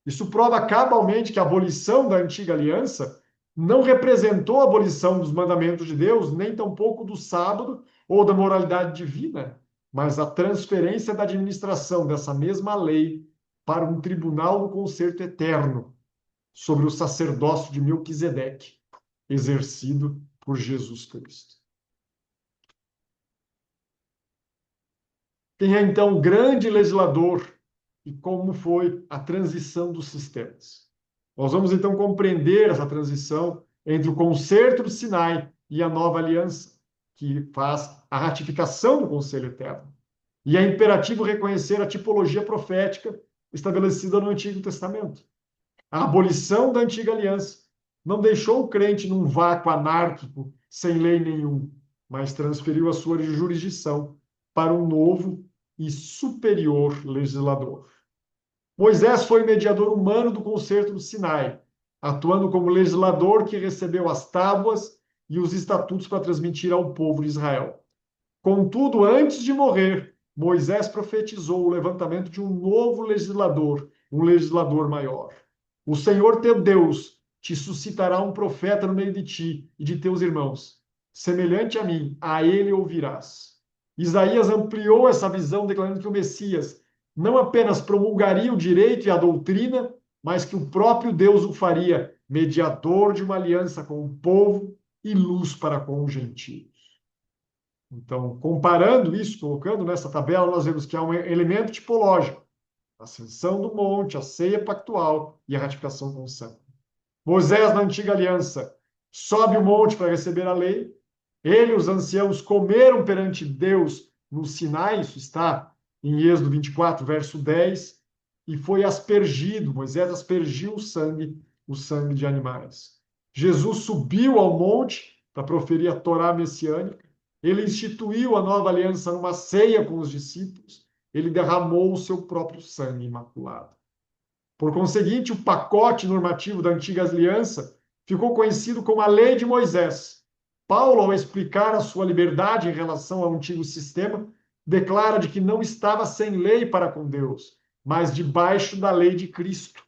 Isso prova cabalmente que a abolição da antiga aliança não representou a abolição dos mandamentos de Deus, nem tampouco do sábado ou da moralidade divina, mas a transferência da administração dessa mesma lei para um tribunal do concerto eterno sobre o sacerdócio de Melquisedeque, exercido por Jesus Cristo. Quem é então o grande legislador e como foi a transição dos sistemas? Nós vamos então compreender essa transição entre o concerto do Sinai e a nova aliança, que faz a ratificação do Conselho Eterno. E é imperativo reconhecer a tipologia profética estabelecida no Antigo Testamento. A abolição da antiga aliança não deixou o crente num vácuo anárquico, sem lei nenhum, mas transferiu a sua jurisdição para um novo e superior legislador. Moisés foi o mediador humano do concerto do Sinai, atuando como legislador que recebeu as tábuas e os estatutos para transmitir ao povo de Israel. Contudo, antes de morrer, Moisés profetizou o levantamento de um novo legislador, um legislador maior. O Senhor teu Deus te suscitará um profeta no meio de ti e de teus irmãos. Semelhante a mim, a ele ouvirás. Isaías ampliou essa visão, declarando que o Messias não apenas promulgaria o direito e a doutrina, mas que o próprio Deus o faria mediador de uma aliança com o povo e luz para com os gentios. Então, comparando isso, colocando nessa tabela, nós vemos que há um elemento tipológico: a ascensão do monte, a ceia pactual e a ratificação com o sangue. Moisés, na antiga aliança, sobe o monte para receber a lei. Ele e os anciãos comeram perante Deus no Sinai, isso está em Êxodo 24, verso 10, e foi aspergido, Moisés aspergiu o sangue de animais. Jesus subiu ao monte para proferir a Torá messiânica. Ele instituiu a nova aliança numa ceia com os discípulos. Ele derramou o seu próprio sangue imaculado. Por conseguinte, o pacote normativo da antiga aliança ficou conhecido como a Lei de Moisés. Paulo, ao explicar a sua liberdade em relação ao antigo sistema, declara de que não estava sem lei para com Deus, mas debaixo da lei de Cristo.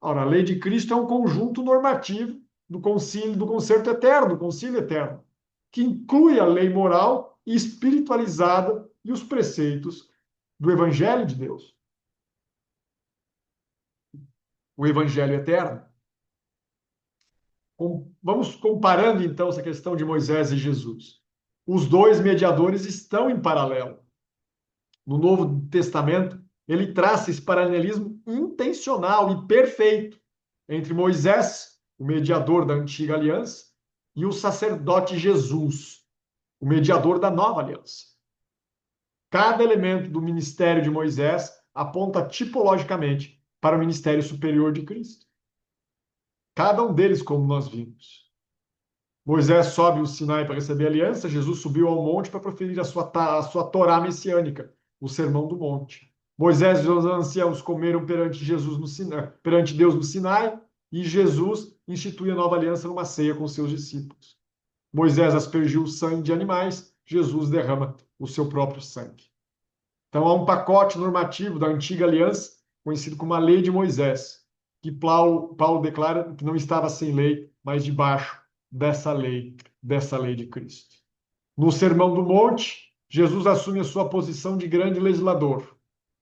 Ora, a lei de Cristo é um conjunto normativo do concerto eterno, do concílio eterno, que inclui a lei moral e espiritualizada e os preceitos do Evangelho de Deus. O Evangelho eterno. Vamos comparando, então, essa questão de Moisés e Jesus. Os dois mediadores estão em paralelo. No Novo Testamento, ele traça esse paralelismo intencional e perfeito entre Moisés, o mediador da antiga aliança, e o sacerdote Jesus, o mediador da nova aliança. Cada elemento do ministério de Moisés aponta tipologicamente para o ministério superior de Cristo. Cada um deles, como nós vimos. Moisés sobe o Sinai para receber a aliança, Jesus subiu ao monte para proferir a sua Torá messiânica, o Sermão do Monte. Moisés e os anciãos comeram perante perante Deus no Sinai, e Jesus institui a nova aliança numa ceia com seus discípulos. Moisés aspergiu o sangue de animais, Jesus derrama o seu próprio sangue. Então há um pacote normativo da antiga aliança, conhecido como a Lei de Moisés, que Paulo declara que não estava sem lei, mas debaixo dessa lei de Cristo. No Sermão do Monte, Jesus assume a sua posição de grande legislador.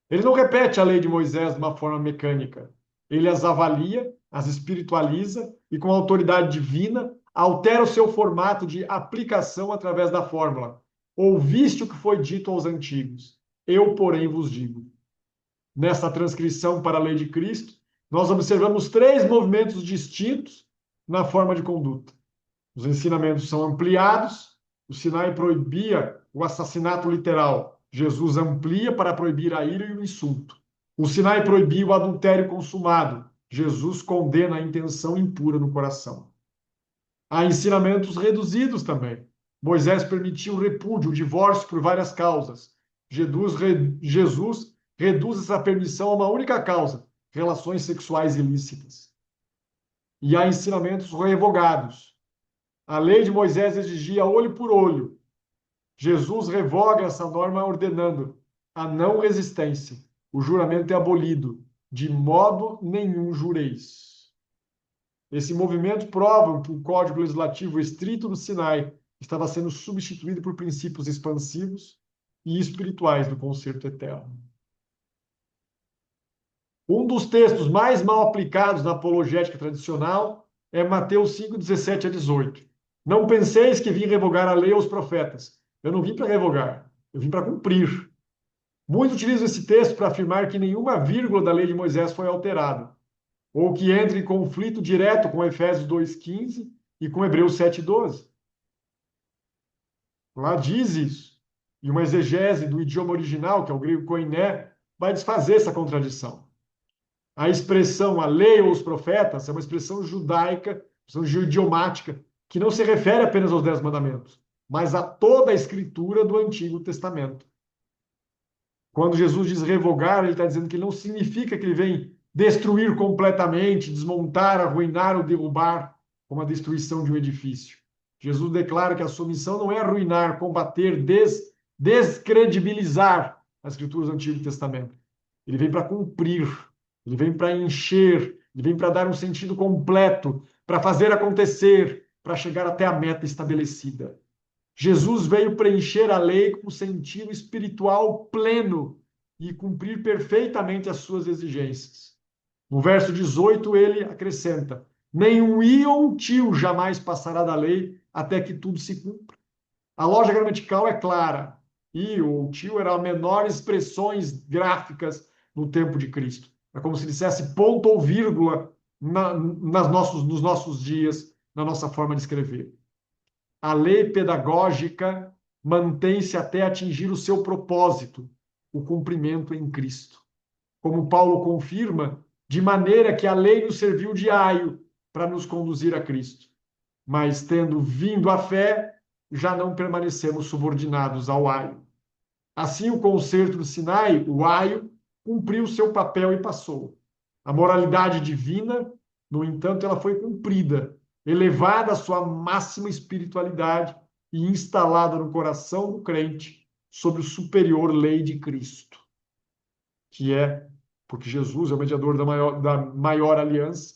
Ele não repete a lei de Moisés de uma forma mecânica. Ele as avalia, as espiritualiza e, com a autoridade divina, altera o seu formato de aplicação através da fórmula: ouviste o que foi dito aos antigos, eu, porém, vos digo. Nessa transcrição para a lei de Cristo, nós observamos três movimentos distintos na forma de conduta. Os ensinamentos são ampliados, o Sinai proibia o assassinato literal, Jesus amplia para proibir a ira e o insulto. O Sinai proibia o adultério consumado, Jesus condena a intenção impura no coração. Há ensinamentos reduzidos também. Moisés permitiu o repúdio, o divórcio por várias causas. Jesus reduz essa permissão a uma única causa: relações sexuais ilícitas. E há ensinamentos revogados. A lei de Moisés exigia olho por olho. Jesus revoga essa norma ordenando a não resistência. O juramento é abolido. De modo nenhum jureis. Esse movimento prova que o código legislativo estrito do Sinai estava sendo substituído por princípios expansivos e espirituais do concerto eterno. Um dos textos mais mal aplicados na apologética tradicional é Mateus 5, 17 a 18. Não penseis que vim revogar a lei aos profetas. Eu não vim para revogar, eu vim para cumprir. Muitos utilizam esse texto para afirmar que nenhuma vírgula da lei de Moisés foi alterada, ou que entra em conflito direto com Efésios 2,15 e com Hebreus 7,12. Lá diz isso. E uma exegese do idioma original, que é o grego koiné, vai desfazer essa contradição. A expressão a lei ou os profetas é uma expressão judaica, expressão idiomática, que não se refere apenas aos 10 mandamentos, mas a toda a escritura do Antigo Testamento. Quando Jesus diz revogar, ele está dizendo que não significa que ele vem destruir completamente, desmontar, arruinar ou derrubar, como a destruição de um edifício. Jesus declara que a sua missão não é arruinar, combater, descredibilizar as escrituras do Antigo Testamento. Ele vem para cumprir, ele vem para encher, ele vem para dar um sentido completo, para fazer acontecer, para chegar até a meta estabelecida. Jesus veio preencher a lei com sentido espiritual pleno e cumprir perfeitamente as suas exigências. No verso 18, ele acrescenta: nenhum i ou um tio jamais passará da lei até que tudo se cumpra. A lógica gramatical é clara. I ou tio eram as menores expressões gráficas no tempo de Cristo. É como se dissesse ponto ou vírgula nos nossos dias, na nossa forma de escrever. A lei pedagógica mantém-se até atingir o seu propósito, o cumprimento em Cristo. Como Paulo confirma, de maneira que a lei nos serviu de aio para nos conduzir a Cristo. Mas, tendo vindo a fé, já não permanecemos subordinados ao aio. Assim, o concerto do Sinai, o aio, cumpriu seu papel e passou. A moralidade divina, no entanto, ela foi cumprida, elevada à sua máxima espiritualidade e instalada no coração do crente sob o superior lei de Cristo, que é, porque Jesus é o mediador da maior aliança,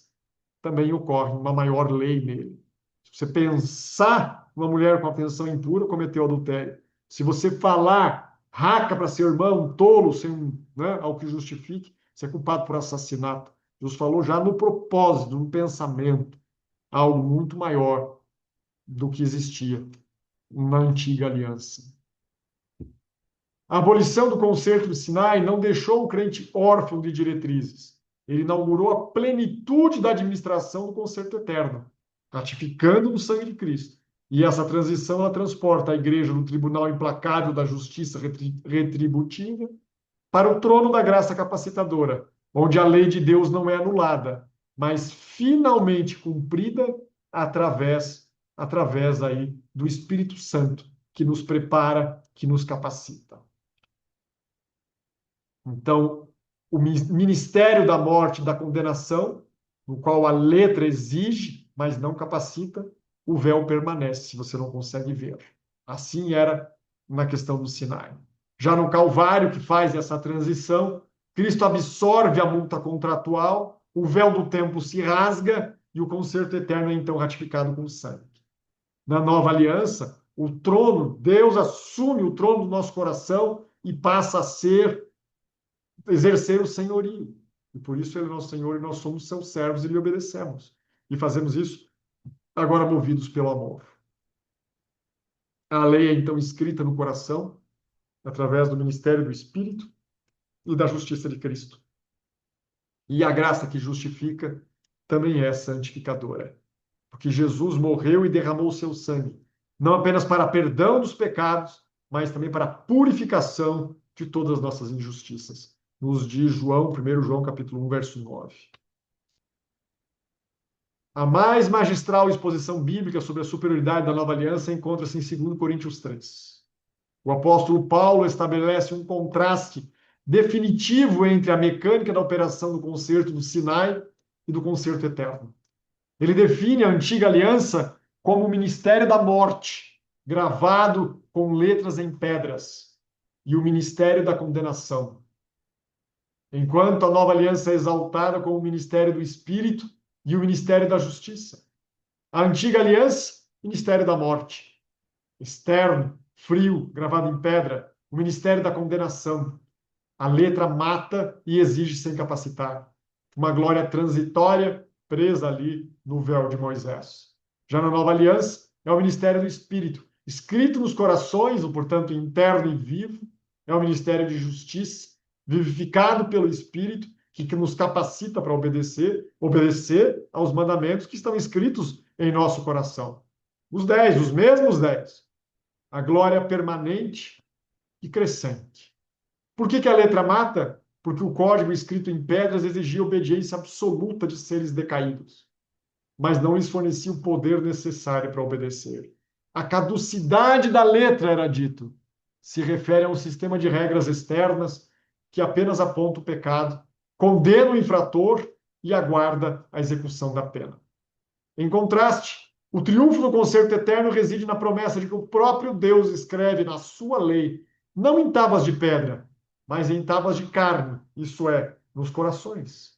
também ocorre uma maior lei nele. Se você pensar uma mulher com atenção impura, cometeu adultério. Se você falar raca para seu irmão, tolo, sem, algo que justifique, você é culpado por assassinato. Jesus falou já no propósito, no pensamento, algo muito maior do que existia na antiga aliança. A abolição do concerto de Sinai não deixou o crente órfão de diretrizes. Ele inaugurou a plenitude da administração do concerto eterno, ratificando no sangue de Cristo. E essa transição ela transporta a igreja do tribunal implacável da justiça retributiva para o trono da graça capacitadora, onde a lei de Deus não é anulada, mas finalmente cumprida através aí do Espírito Santo, que nos prepara, que nos capacita. Então, o ministério da morte e da condenação, no qual a letra exige, mas não capacita, o véu permanece, se você não consegue ver. Assim era na questão do Sinai. Já no Calvário, que faz essa transição, Cristo absorve a multa contratual, o véu do templo se rasga e o concerto eterno é então ratificado com sangue. Na nova aliança, o trono, Deus assume o trono do nosso coração e passa a exercer o senhorio. E por isso ele é nosso Senhor e nós somos seus servos e lhe obedecemos. E fazemos isso agora movidos pelo amor. A lei é então escrita no coração, através do ministério do Espírito e da justiça de Cristo. E a graça que justifica também é santificadora. Porque Jesus morreu e derramou o seu sangue, não apenas para perdão dos pecados, mas também para a purificação de todas as nossas injustiças. Nos diz João, 1 João capítulo 1, verso 9. A mais magistral exposição bíblica sobre a superioridade da nova aliança encontra-se em 2 Coríntios 3. O apóstolo Paulo estabelece um contraste definitivo entre a mecânica da operação do concerto do Sinai e do concerto eterno. Ele define a antiga aliança como o ministério da morte, gravado com letras em pedras, e o ministério da condenação. Enquanto a nova aliança é exaltada como o ministério do Espírito e o ministério da justiça. A antiga aliança, ministério da morte. Externo, frio, gravado em pedra, o ministério da condenação. A letra mata e exige sem capacitar. Uma glória transitória presa ali no véu de Moisés. Já na nova aliança, é o ministério do Espírito, escrito nos corações, ou portanto interno e vivo, é o ministério de justiça, vivificado pelo Espírito, que nos capacita para obedecer aos mandamentos que estão escritos em nosso coração. Os 10, os mesmos 10. A glória permanente e crescente. Por que a letra mata? Porque o código escrito em pedras exigia obediência absoluta de seres decaídos, mas não lhes fornecia o poder necessário para obedecer. A caducidade da letra, era dito, se refere a um sistema de regras externas que apenas aponta o pecado, condena o infrator e aguarda a execução da pena. Em contraste, o triunfo do concerto eterno reside na promessa de que o próprio Deus escreve na sua lei, não em tábuas de pedra, mas em tábuas de carne, isso é, nos corações.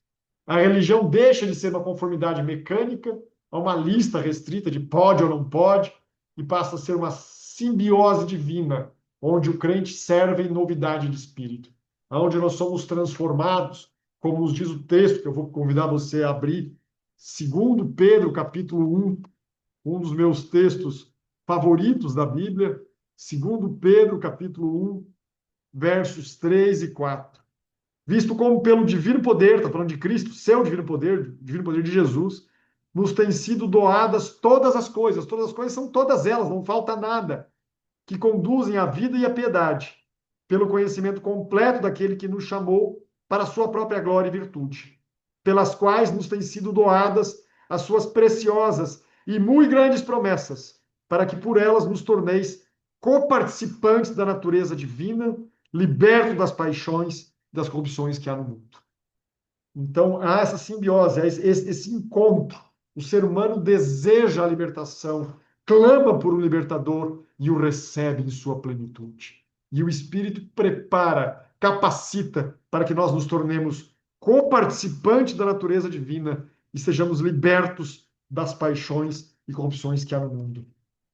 A religião deixa de ser uma conformidade mecânica a uma lista restrita de pode ou não pode e passa a ser uma simbiose divina, onde o crente serve em novidade de espírito, onde nós somos transformados, como nos diz o texto, que eu vou convidar você a abrir, 2 Pedro, capítulo 1, um dos meus textos favoritos da Bíblia, 2 Pedro, capítulo 1, versos 3 e 4. Visto como pelo divino poder, está falando de Cristo, seu divino poder de Jesus, nos têm sido doadas todas as coisas são todas elas, não falta nada, que conduzem à vida e à piedade, pelo conhecimento completo daquele que nos chamou para a sua própria glória e virtude, pelas quais nos têm sido doadas as suas preciosas e muito grandes promessas, para que por elas nos torneis coparticipantes da natureza divina, liberto das paixões, das corrupções que há no mundo. Então, há essa simbiose, há esse encontro. O ser humano deseja a libertação, clama por um libertador e o recebe em sua plenitude. E o Espírito prepara, capacita para que nós nos tornemos coparticipantes da natureza divina e sejamos libertos das paixões e corrupções que há no mundo,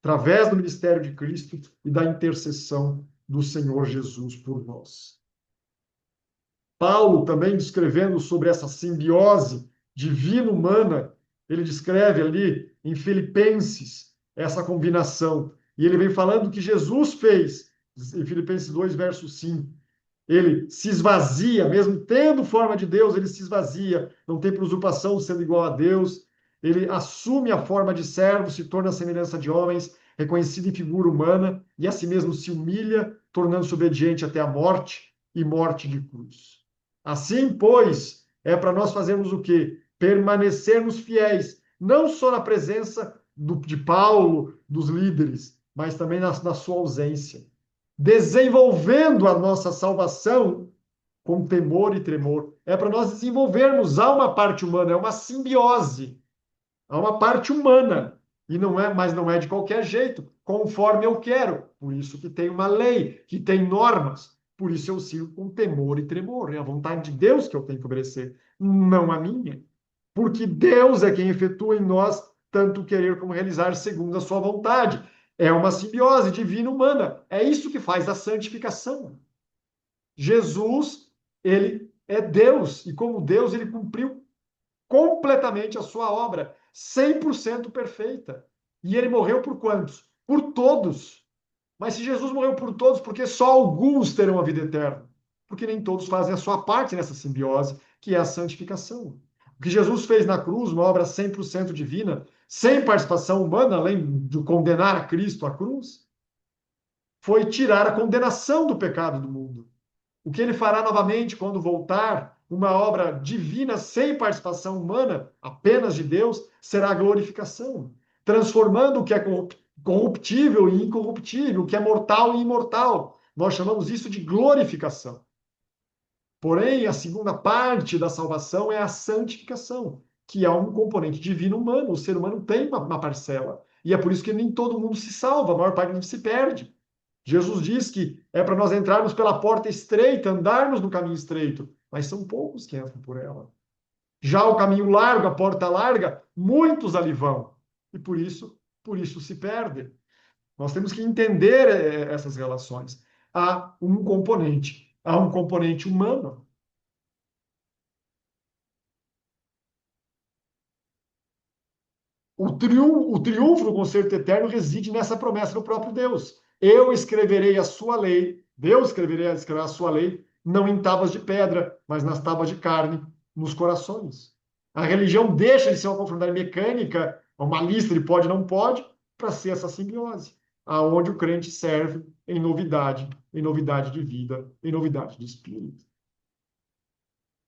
através do ministério de Cristo e da intercessão do Senhor Jesus por nós. Paulo, também descrevendo sobre essa simbiose divina-humana, ele descreve ali em Filipenses essa combinação. E ele vem falando que Jesus fez, em Filipenses 2, verso 5. Ele se esvazia, mesmo tendo forma de Deus, ele se esvazia, não tem por usurpação sendo igual a Deus. Ele assume a forma de servo, se torna a semelhança de homens, reconhecido em figura humana, e a si mesmo se humilha, tornando-se obediente até a morte e morte de cruz. Assim, pois, é para nós fazermos o quê? Permanecermos fiéis, não só na presença de Paulo, dos líderes, mas também na sua ausência, desenvolvendo a nossa salvação com temor e tremor. É para nós desenvolvermos, há uma parte humana, é uma simbiose, há uma parte humana, e não é, mas não é de qualquer jeito, conforme eu quero. Por isso que tem uma lei, que tem normas. Por isso eu sigo com temor e tremor. É a vontade de Deus que eu tenho que obedecer, não a minha. porque Deus é quem efetua em nós tanto querer como realizar segundo a sua vontade. É uma simbiose divina-humana. É isso que faz a santificação. Jesus, ele é Deus, e como Deus, ele cumpriu completamente a sua obra, 100% perfeita. E ele morreu por quantos? Por todos. Mas se Jesus morreu por todos, porque só alguns terão a vida eterna? Porque nem todos fazem a sua parte nessa simbiose, que é a santificação. O que Jesus fez na cruz, uma obra 100% divina, sem participação humana, além de condenar a Cristo à cruz, foi tirar a condenação do pecado do mundo. O que ele fará novamente quando voltar, uma obra divina sem participação humana, apenas de Deus, será a glorificação, transformando o que é corruptível em incorruptível, o que é mortal em imortal. Nós chamamos isso de glorificação. Porém, a segunda parte da salvação é a santificação, que é um componente divino humano. O ser humano tem uma parcela. E é por isso que nem todo mundo se salva, a maior parte se perde. Jesus diz que é para nós entrarmos pela porta estreita, andarmos no caminho estreito, mas são poucos que entram por ela. Já o caminho largo, a porta larga, muitos ali vão. E por isso se perde. Nós temos que entender essas relações. Há um componente humano. O triunfo do concerto eterno reside nessa promessa do próprio Deus. Eu escreverei a sua lei, Deus escreverá a sua lei, não em tábuas de pedra, mas nas tábuas de carne, nos corações. A religião deixa de ser uma confrontação mecânica, uma lista de pode e não pode, para ser essa simbiose, aonde o crente serve em novidade de vida, em novidade de espírito.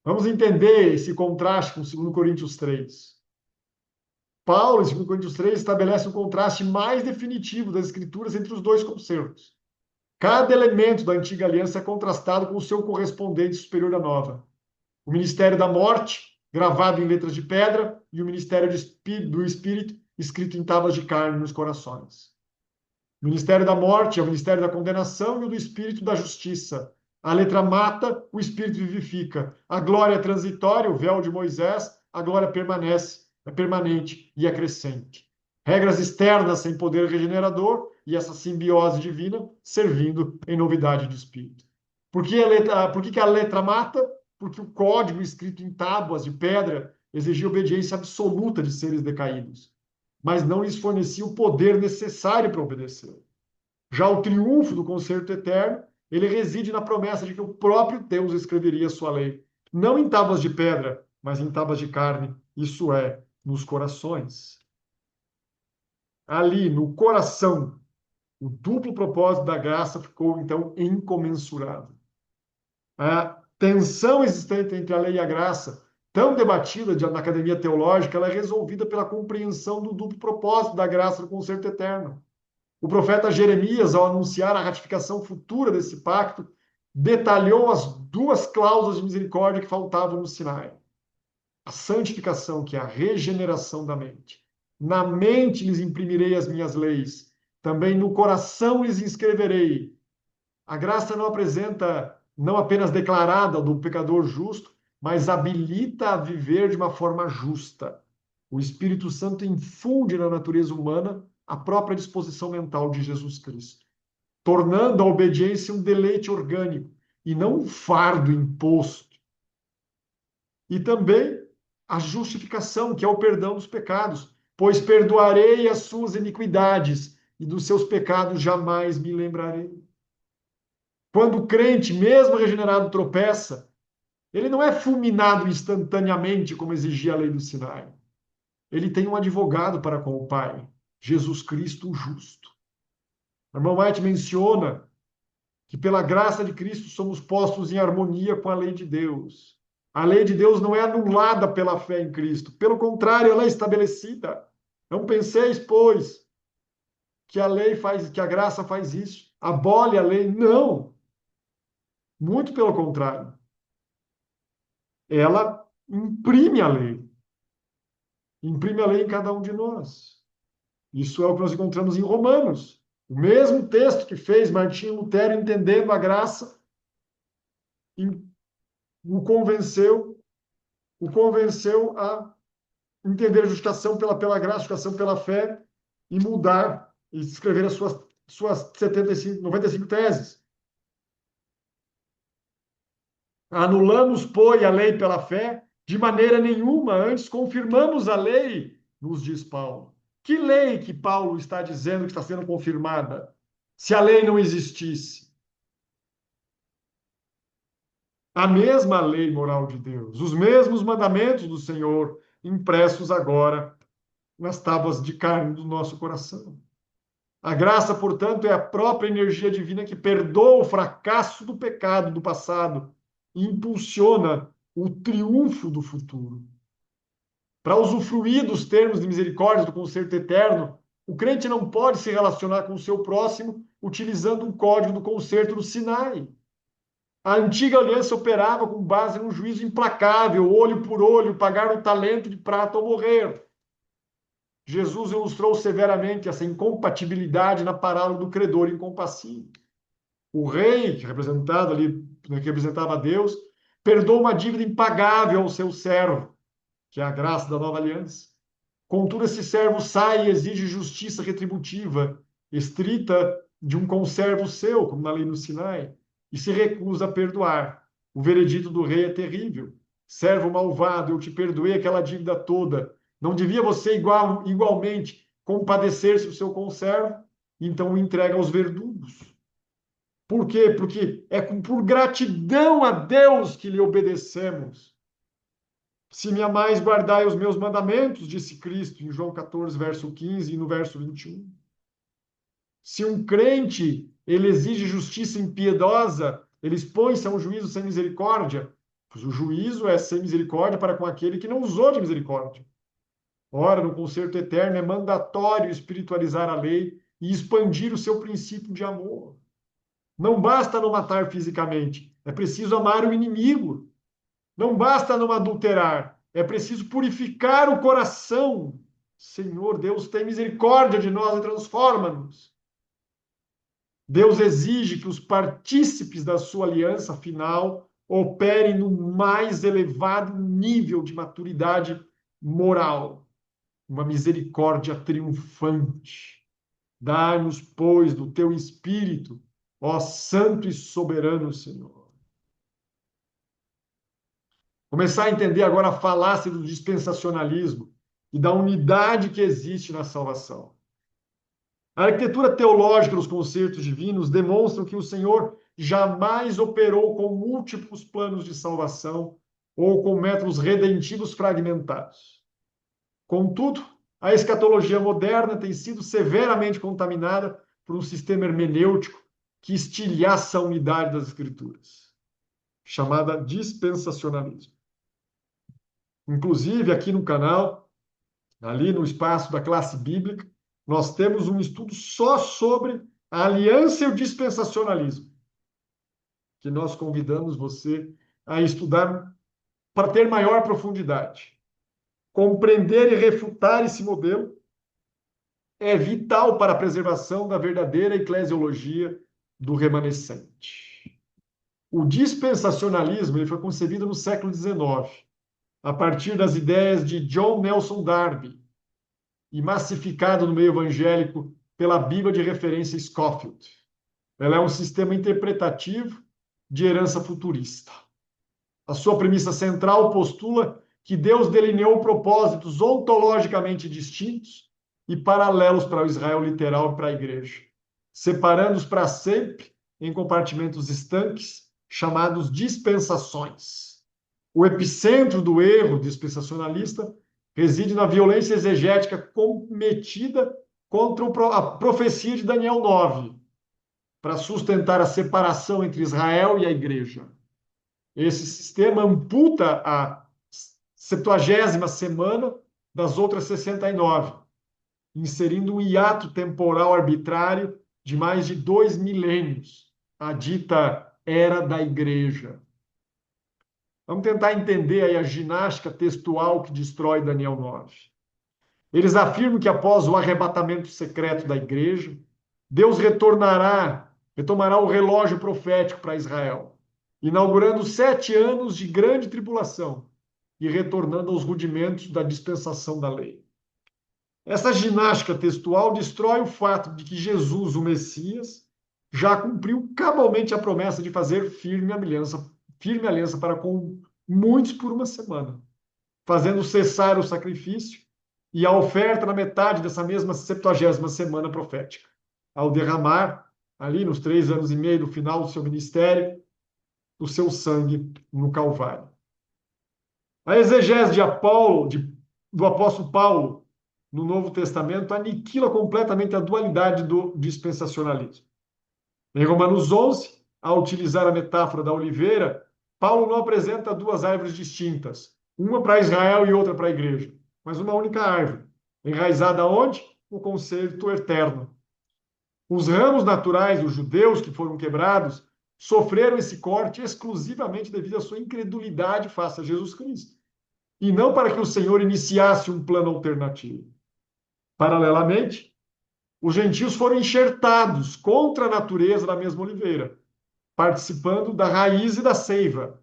Vamos entender esse contraste com 2 Coríntios 3. Paulo, em 2 Coríntios 3, estabelece um contraste mais definitivo das Escrituras entre os dois concertos. Cada elemento da antiga aliança é contrastado com o seu correspondente superior da nova. O ministério da morte, gravado em letras de pedra, e o ministério do Espírito, escrito em tábuas de carne nos corações. O ministério da morte é o ministério da condenação e o do Espírito da justiça. A letra mata, o Espírito vivifica. A glória é transitória, o véu de Moisés, a glória permanece, é permanente e é crescente. Regras externas sem poder regenerador e essa simbiose divina servindo em novidade de espírito. Por que a letra mata? Porque o código escrito em tábuas de pedra exigia obediência absoluta de seres decaídos, mas não lhes fornecia o poder necessário para obedecer. Já o triunfo do concerto eterno, ele reside na promessa de que o próprio Deus escreveria a sua lei, não em tábuas de pedra, mas em tábuas de carne, isso é, nos corações. Ali, no coração, o duplo propósito da graça ficou, então, incomensurável. A tensão existente entre a lei e a graça, tão debatida na academia teológica, ela é resolvida pela compreensão do duplo propósito da graça do concerto eterno. O profeta Jeremias, ao anunciar a ratificação futura desse pacto, detalhou as duas cláusulas de misericórdia que faltavam no Sinai. A santificação, que é a regeneração da mente. Na mente lhes imprimirei as minhas leis, também no coração lhes inscreverei. A graça não apresenta, não apenas declarada do pecador justo, mas habilita a viver de uma forma justa. O Espírito Santo infunde na natureza humana a própria disposição mental de Jesus Cristo, tornando a obediência um deleite orgânico e não um fardo imposto. E também a justificação, que é o perdão dos pecados, pois perdoarei as suas iniquidades e dos seus pecados jamais me lembrarei. Quando o crente, mesmo regenerado, tropeça, ele não é fulminado instantaneamente, como exigia a lei do Sinai. Ele tem um advogado para com o Pai, Jesus Cristo o justo. O irmão White menciona que pela graça de Cristo somos postos em harmonia com a lei de Deus. A lei de Deus não é anulada pela fé em Cristo, pelo contrário, ela é estabelecida. Não penseis, pois, que a graça faz isso, abole a lei. Não, muito pelo contrário. Ela imprime a lei. Imprime a lei em cada um de nós. Isso é o que nós encontramos em Romanos. O mesmo texto que fez Martinho Lutero entendendo a graça o convenceu a entender a justificação pela graça, a justificação pela fé, e mudar e escrever as suas 75, 95 teses. Anulamos, pois, a lei pela fé? De maneira nenhuma, antes confirmamos a lei, nos diz Paulo. Que lei que Paulo está dizendo que está sendo confirmada? Se a lei não existisse. A mesma lei moral de Deus, os mesmos mandamentos do Senhor, impressos agora nas tábuas de carne do nosso coração. A graça, portanto, é a própria energia divina que perdoa o fracasso do pecado do passado e impulsiona o triunfo do futuro. Para usufruir dos termos de misericórdia do concerto eterno, o crente não pode se relacionar com o seu próximo utilizando um código do concerto do Sinai. A antiga aliança operava com base num juízo implacável, olho por olho, pagar o talento de prata ou morrer. Jesus ilustrou severamente essa incompatibilidade na parábola do credor incompassível. O rei, que representado ali, que representava Deus, perdoa uma dívida impagável ao seu servo, que é a graça da nova aliança. Contudo, esse servo sai e exige justiça retributiva, estrita de um conservo seu, como na lei no Sinai, e se recusa a perdoar. O veredito do rei é terrível. Servo malvado, eu te perdoei aquela dívida toda. Não devia você igualmente compadecer-se do seu conservo? Então o entrega aos verdugos. Por quê? Porque é por gratidão a Deus que lhe obedecemos. Se me amais, guardai os meus mandamentos, disse Cristo em João 14, verso 15 e no verso 21. Se um crente, ele exige justiça impiedosa, ele expõe-se a um juízo sem misericórdia, pois o juízo é sem misericórdia para com aquele que não usou de misericórdia. Ora, no concerto eterno é mandatório espiritualizar a lei e expandir o seu princípio de amor. Não basta não matar fisicamente, é preciso amar o inimigo. Não basta não adulterar, é preciso purificar o coração. Senhor, Deus tem misericórdia de nós e transforma-nos. Deus exige que os partícipes da sua aliança final operem no mais elevado nível de maturidade moral, uma misericórdia triunfante. Dá-nos, pois, do teu Espírito, ó Santo e Soberano Senhor. Começar a entender agora a falácia do dispensacionalismo e da unidade que existe na salvação. A arquitetura teológica dos concertos divinos demonstra que o Senhor jamais operou com múltiplos planos de salvação ou com métodos redentivos fragmentados. Contudo, a escatologia moderna tem sido severamente contaminada por um sistema hermenêutico que estilhaça a unidade das Escrituras, chamada dispensacionalismo. Inclusive, aqui no canal, ali no espaço da classe bíblica, nós temos um estudo só sobre a aliança e o dispensacionalismo, que nós convidamos você a estudar para ter maior profundidade. Compreender e refutar esse modelo é vital para a preservação da verdadeira eclesiologia do remanescente. O dispensacionalismo ele foi concebido no século XIX, a partir das ideias de John Nelson Darby, e massificado no meio evangélico pela Bíblia de referência Scofield. Ela é um sistema interpretativo de herança futurista. A sua premissa central postula que Deus delineou propósitos ontologicamente distintos e paralelos para o Israel literal e para a igreja, separando-os para sempre em compartimentos estanques, chamados dispensações. O epicentro do erro dispensacionalista reside na violência exegética cometida contra a profecia de Daniel 9, para sustentar a separação entre Israel e a igreja. Esse sistema amputa a 70ª semana das outras 69, inserindo um hiato temporal arbitrário de mais de 2 milênios, a dita Era da Igreja. Vamos tentar entender aí a ginástica textual que destrói Daniel 9. Eles afirmam que após o arrebatamento secreto da igreja, Deus retomará o relógio profético para Israel, inaugurando 7 anos de grande tribulação, e retornando aos rudimentos da dispensação da lei. Essa ginástica textual destrói o fato de que Jesus, o Messias, já cumpriu cabalmente a promessa de fazer firme aliança para com muitos por uma semana, fazendo cessar o sacrifício e a oferta na metade dessa mesma 70ª semana profética, ao derramar, ali nos 3 anos e meio do final do seu ministério, o seu sangue no Calvário. A exegese do apóstolo Paulo no Novo Testamento aniquila completamente a dualidade do dispensacionalismo. Em Romanos 11, ao utilizar a metáfora da oliveira, Paulo não apresenta duas árvores distintas, uma para Israel e outra para a igreja, mas uma única árvore, enraizada onde? No conceito eterno. Os ramos naturais dos judeus que foram quebrados sofreram esse corte exclusivamente devido à sua incredulidade face a Jesus Cristo, e não para que o Senhor iniciasse um plano alternativo. Paralelamente, os gentios foram enxertados contra a natureza da mesma oliveira, participando da raiz e da seiva.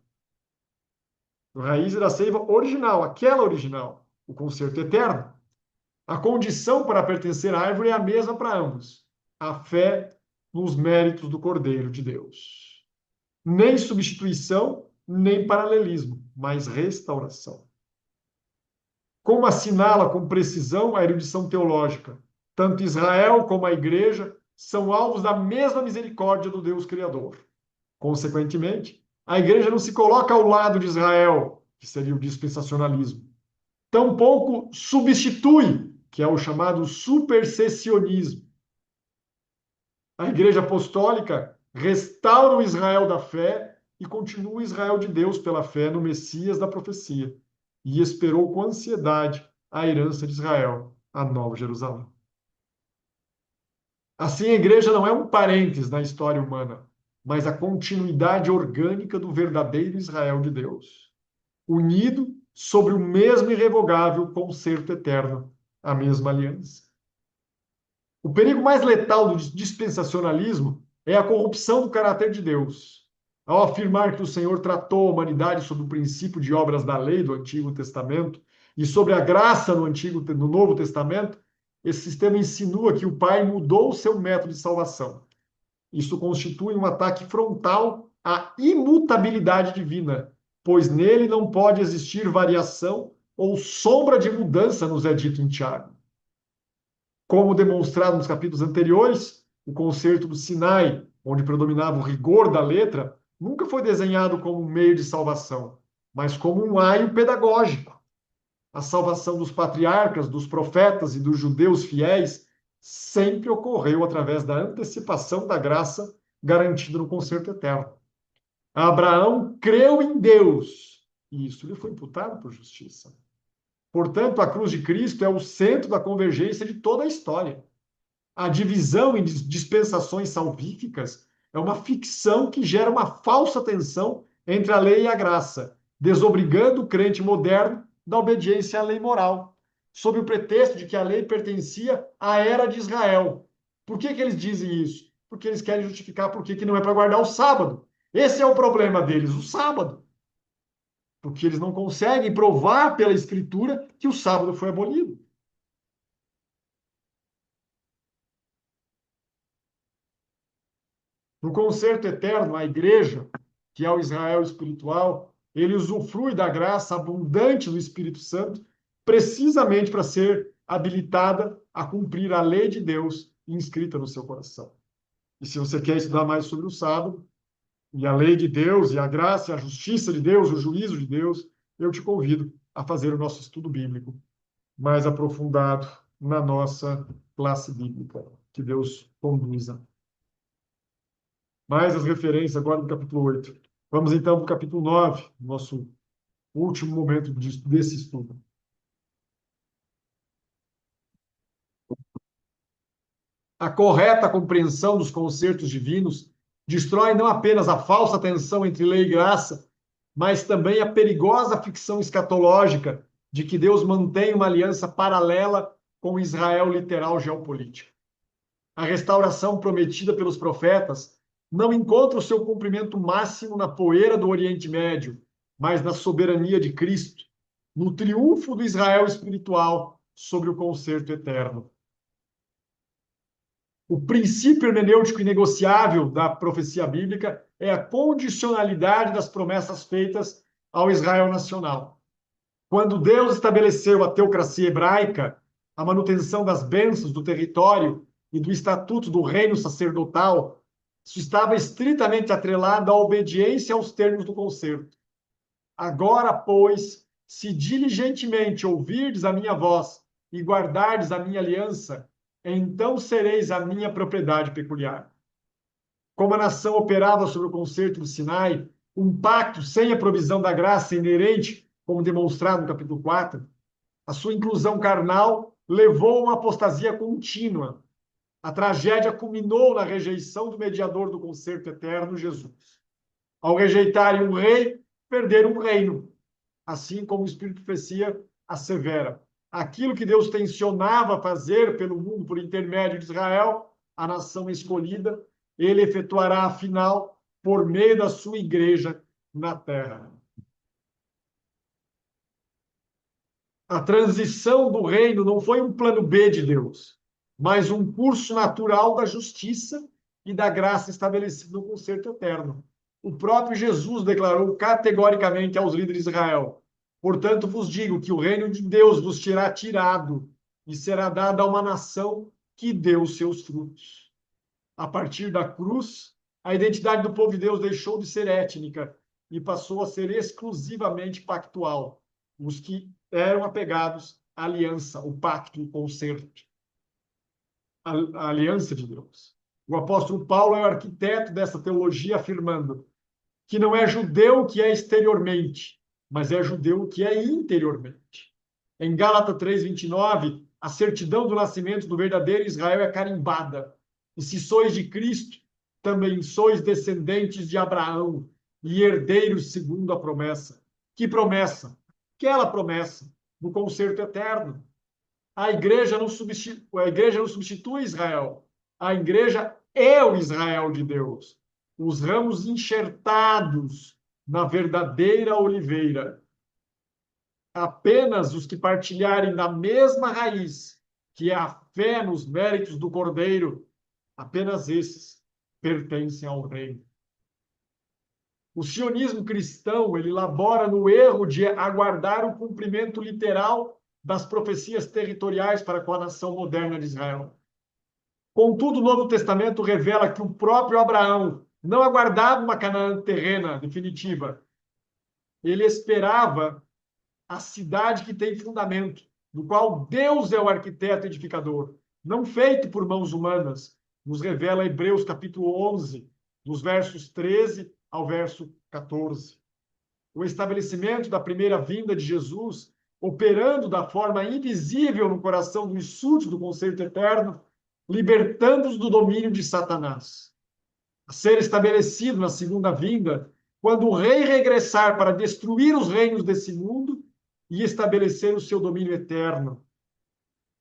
A raiz e da seiva original, aquela original, o concerto eterno. A condição para pertencer à árvore é a mesma para ambos: a fé nos méritos do Cordeiro de Deus. Nem substituição, nem paralelismo, mas restauração. Como assinala com precisão a erudição teológica, tanto Israel como a igreja são alvos da mesma misericórdia do Deus Criador. Consequentemente, a igreja não se coloca ao lado de Israel, que seria o dispensacionalismo. Tampouco substitui, que é o chamado supersessionismo. A igreja apostólica restaura o Israel da fé e continua o Israel de Deus pela fé no Messias da profecia, e esperou com ansiedade a herança de Israel, a Nova Jerusalém. Assim, a igreja não é um parênteses na história humana, mas a continuidade orgânica do verdadeiro Israel de Deus, unido sobre o mesmo irrevogável concerto eterno, a mesma aliança. O perigo mais letal do dispensacionalismo é a corrupção do caráter de Deus. Ao afirmar que o Senhor tratou a humanidade sob o princípio de obras da lei do Antigo Testamento e sobre a graça no Novo Testamento, esse sistema insinua que o Pai mudou o seu método de salvação. Isso constitui um ataque frontal à imutabilidade divina, pois nele não pode existir variação ou sombra de mudança, nos é dito em Tiago. Como demonstrado nos capítulos anteriores, o concerto do Sinai, onde predominava o rigor da letra, nunca foi desenhado como um meio de salvação, mas como um aio pedagógico. A salvação dos patriarcas, dos profetas e dos judeus fiéis sempre ocorreu através da antecipação da graça garantida no concerto eterno. Abraão creu em Deus, e isso lhe foi imputado por justiça. Portanto, a cruz de Cristo é o centro da convergência de toda a história. A divisão em dispensações salvíficas é uma ficção que gera uma falsa tensão entre a lei e a graça, desobrigando o crente moderno da obediência à lei moral, sob o pretexto de que a lei pertencia à era de Israel. Por que eles dizem isso? Porque eles querem justificar por que não é para guardar o sábado. Esse é o problema deles, o sábado. Porque eles não conseguem provar pela Escritura que o sábado foi abolido. No concerto eterno, a igreja, que é o Israel espiritual, ele usufrui da graça abundante do Espírito Santo, precisamente para ser habilitada a cumprir a lei de Deus inscrita no seu coração. E se você quer estudar mais sobre o sábado, e a lei de Deus, e a graça, e a justiça de Deus, o juízo de Deus, eu te convido a fazer o nosso estudo bíblico mais aprofundado na nossa classe bíblica. Que Deus conduza. Mais as referências agora do capítulo 8. Vamos então para o capítulo 9, nosso último momento desse estudo. A correta compreensão dos concertos divinos destrói não apenas a falsa tensão entre lei e graça, mas também a perigosa ficção escatológica de que Deus mantém uma aliança paralela com Israel literal geopolítica. A restauração prometida pelos profetas não encontra o seu cumprimento máximo na poeira do Oriente Médio, mas na soberania de Cristo, no triunfo do Israel espiritual sobre o concerto eterno. O princípio hermenêutico inegociável da profecia bíblica é a condicionalidade das promessas feitas ao Israel nacional. Quando Deus estabeleceu a teocracia hebraica, a manutenção das bênçãos do território e do estatuto do reino sacerdotal, isso estava estritamente atrelado à obediência aos termos do concerto. Agora, pois, se diligentemente ouvirdes a minha voz e guardardes a minha aliança, então sereis a minha propriedade peculiar. Como a nação operava sobre o concerto do Sinai, um pacto sem a provisão da graça inerente, como demonstrado no capítulo 4, a sua inclusão carnal levou a uma apostasia contínua. A tragédia culminou na rejeição do mediador do concerto eterno, Jesus. Ao rejeitarem um rei, perderam um reino. Assim como o Espírito de Profecia assevera. Aquilo que Deus tensionava fazer pelo mundo por intermédio de Israel, a nação escolhida, ele efetuará, afinal, por meio da sua igreja na terra. A transição do reino não foi um plano B de Deus, mas um curso natural da justiça e da graça estabelecido no concerto eterno. O próprio Jesus declarou categoricamente aos líderes de Israel: portanto, vos digo que o reino de Deus vos será tirado e será dado a uma nação que deu os seus frutos. A partir da cruz, a identidade do povo de Deus deixou de ser étnica e passou a ser exclusivamente pactual. Os que eram apegados à aliança, o pacto, o concerto, a aliança de Deus. O apóstolo Paulo é o arquiteto dessa teologia, afirmando que não é judeu que é exteriormente, mas é judeu que é interiormente. Em Gálatas 3:29, a certidão do nascimento do verdadeiro Israel é carimbada. E se sois de Cristo, também sois descendentes de Abraão e herdeiros segundo a promessa. Que promessa? Aquela promessa do concerto eterno. A igreja não substitui Israel. A igreja é o Israel de Deus. Os ramos enxertados na verdadeira oliveira. Apenas os que partilharem da mesma raiz, que é a fé nos méritos do Cordeiro, apenas esses pertencem ao reino. O sionismo cristão, ele labora no erro de aguardar o cumprimento literal das profecias territoriais para com a nação moderna de Israel. Contudo, o Novo Testamento revela que o próprio Abraão não aguardava uma Canaã terrena definitiva. Ele esperava a cidade que tem fundamento, do qual Deus é o arquiteto edificador, não feito por mãos humanas, nos revela Hebreus capítulo 11, dos versos 13 ao verso 14. O estabelecimento da primeira vinda de Jesus, operando da forma invisível no coração dos súditos do concerto eterno, libertando-os do domínio de Satanás. A ser estabelecido na segunda vinda, quando o rei regressar para destruir os reinos desse mundo e estabelecer o seu domínio eterno.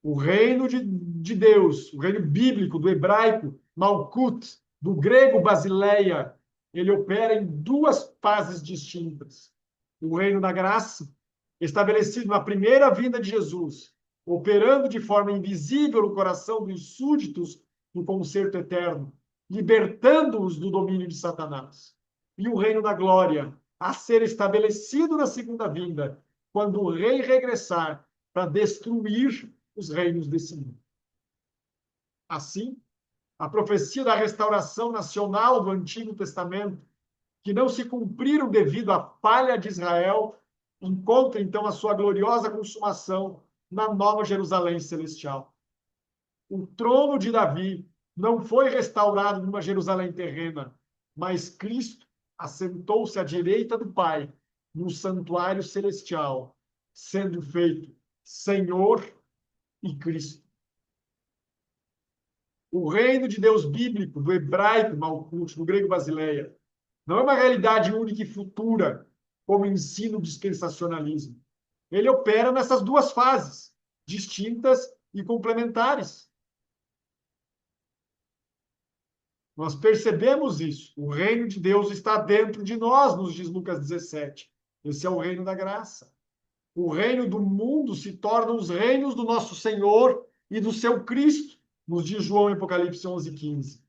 O reino de Deus, o reino bíblico, do hebraico, Malkut, do grego Basileia, ele opera em duas fases distintas. O reino da graça, estabelecido na primeira vinda de Jesus, operando de forma invisível no coração dos súditos do concerto eterno, libertando-os do domínio de Satanás. E o reino da glória, a ser estabelecido na segunda vinda, quando o rei regressar para destruir os reinos desse mundo. Assim, a profecia da restauração nacional do Antigo Testamento, que não se cumpriram devido à falha de Israel, encontra então a sua gloriosa consumação na Nova Jerusalém celestial. O trono de Davi não foi restaurado numa Jerusalém terrena, mas Cristo assentou-se à direita do Pai, no santuário celestial, sendo feito Senhor e Cristo. O reino de Deus bíblico, do hebraico Malkut, do grego Basileia, não é uma realidade única e futura, como ensina o dispensacionalismo. Ele opera nessas duas fases, distintas e complementares. Nós percebemos isso. O reino de Deus está dentro de nós, nos diz Lucas 17. Esse é o reino da graça. O reino do mundo se torna os reinos do nosso Senhor e do seu Cristo, nos diz João em Apocalipse 11:15.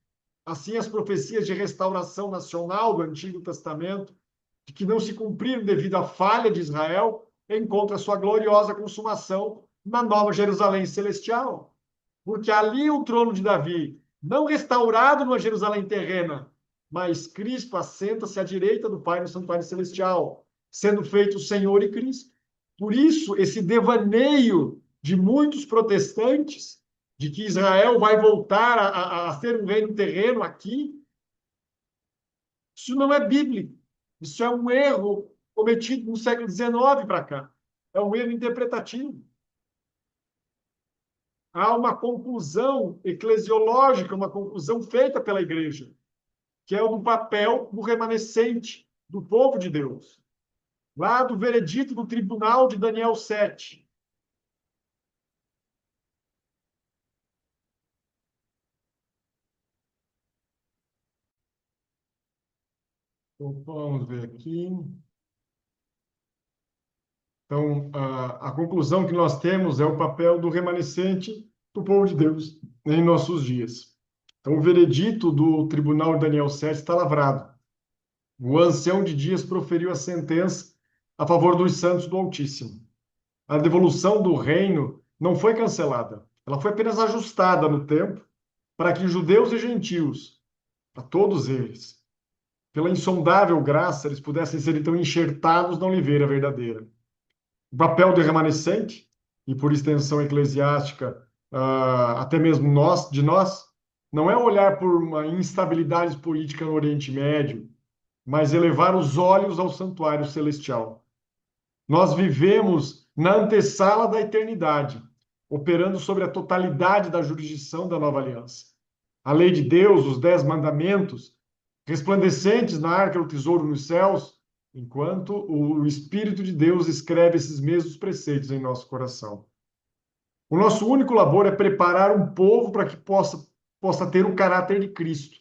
Assim, as profecias de restauração nacional do Antigo Testamento, de que não se cumpriram devido à falha de Israel, encontram sua gloriosa consumação na Nova Jerusalém Celestial. Porque ali o trono de Davi, não restaurado numa Jerusalém terrena, mas Cristo assenta-se à direita do Pai no santuário celestial, sendo feito Senhor e Cristo. Por isso, esse devaneio de muitos protestantes de que Israel vai voltar a ser um reino terreno aqui, isso não é bíblico. Isso é um erro cometido no século XIX para cá. É um erro interpretativo. Há uma conclusão eclesiológica, uma conclusão feita pela igreja, que é o do papel do remanescente, do povo de Deus. Lá do veredito do tribunal de Daniel 7. Então, vamos ver aqui. Então, a conclusão que nós temos é o papel do remanescente do povo de Deus em nossos dias. Então, o veredito do tribunal de Daniel 7 está lavrado. O ancião de dias proferiu a sentença a favor dos santos do Altíssimo. A devolução do reino não foi cancelada, ela foi apenas ajustada no tempo para que judeus e gentios, para todos eles, pela insondável graça, eles pudessem ser então enxertados na oliveira verdadeira. O papel do remanescente, e por extensão eclesiástica, até mesmo nós, não é olhar por uma instabilidade política no Oriente Médio, mas elevar os olhos ao santuário celestial. Nós vivemos na antessala da eternidade, operando sobre a totalidade da jurisdição da nova aliança. A lei de Deus, os 10 mandamentos, resplandecentes na arca do tesouro nos céus, enquanto o Espírito de Deus escreve esses mesmos preceitos em nosso coração. O nosso único labor é preparar um povo para que possa ter o caráter de Cristo,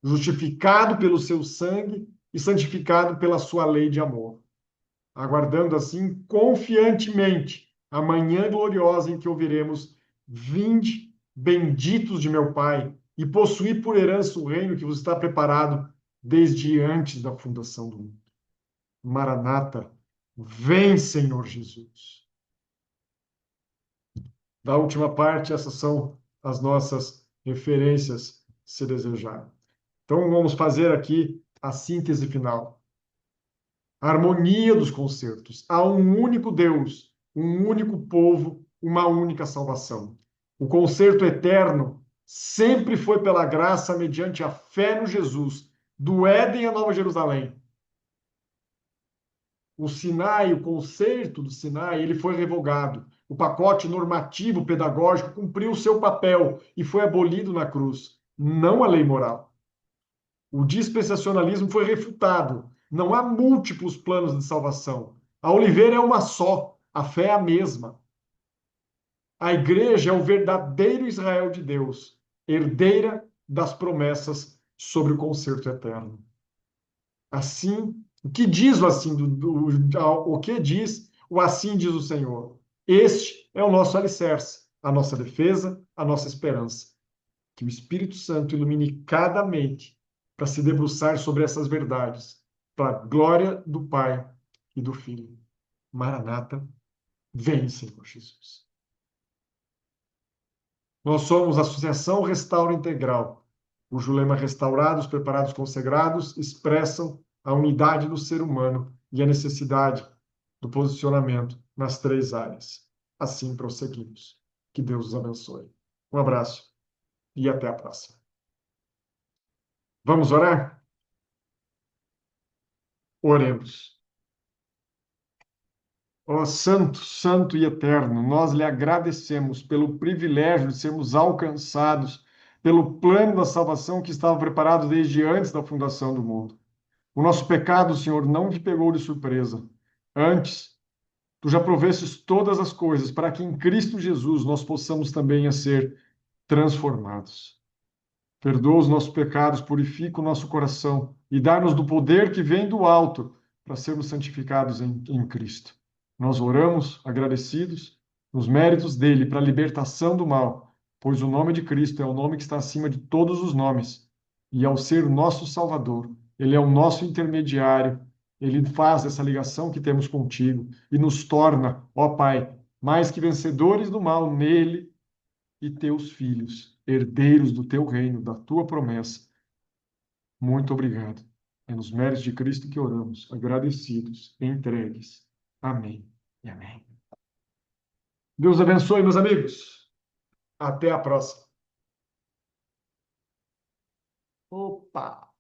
justificado pelo seu sangue e santificado pela sua lei de amor, aguardando assim confiantemente a manhã gloriosa em que ouviremos: vinde, benditos de meu Pai, e possuí por herança o reino que vos está preparado desde antes da fundação do mundo. Maranata, vem, Senhor Jesus. Da última parte, essas são as nossas referências, se desejar. Então, vamos fazer aqui a síntese final. A harmonia dos concertos. Há um único Deus, um único povo, uma única salvação. O concerto eterno sempre foi pela graça, mediante a fé no Jesus, do Éden à Nova Jerusalém. O Sinai, o concerto do Sinai, ele foi revogado. O pacote normativo pedagógico cumpriu o seu papel e foi abolido na cruz, não a lei moral. O dispensacionalismo foi refutado. Não há múltiplos planos de salvação. A oliveira é uma só, a fé é a mesma. A igreja é o verdadeiro Israel de Deus, herdeira das promessas sobre o concerto eterno. Assim, o que diz o assim o que diz o assim diz o Senhor? Este é o nosso alicerce, a nossa defesa, a nossa esperança. Que o Espírito Santo ilumine cada mente para se debruçar sobre essas verdades, para a glória do Pai e do Filho. Maranata, vem, Senhor Jesus. Nós somos a Associação Restauro Integral, cujo lema Restaurados, Preparados, Consagrados expressam a unidade do ser humano e a necessidade do posicionamento nas 3 áreas. Assim prosseguimos. Que Deus os abençoe. Um abraço e até a próxima. Vamos orar? Oremos. Ó Santo, Santo e Eterno, nós lhe agradecemos pelo privilégio de sermos alcançados pelo plano da salvação que estava preparado desde antes da fundação do mundo. O nosso pecado, Senhor, não te pegou de surpresa. Antes, tu já provestes todas as coisas para que em Cristo Jesus nós possamos também ser transformados. Perdoa os nossos pecados, purifica o nosso coração e dá-nos do poder que vem do alto para sermos santificados em Cristo. Nós oramos agradecidos nos méritos dele para a libertação do mal, pois o nome de Cristo é o nome que está acima de todos os nomes. E ao ser o nosso Salvador, ele é o nosso intermediário, ele faz essa ligação que temos contigo e nos torna, ó Pai, mais que vencedores do mal nele e teus filhos, herdeiros do teu reino, da tua promessa. Muito obrigado. É nos méritos de Cristo que oramos, agradecidos, entregues. Amém e amém. Deus abençoe, meus amigos. Até a próxima. Opa!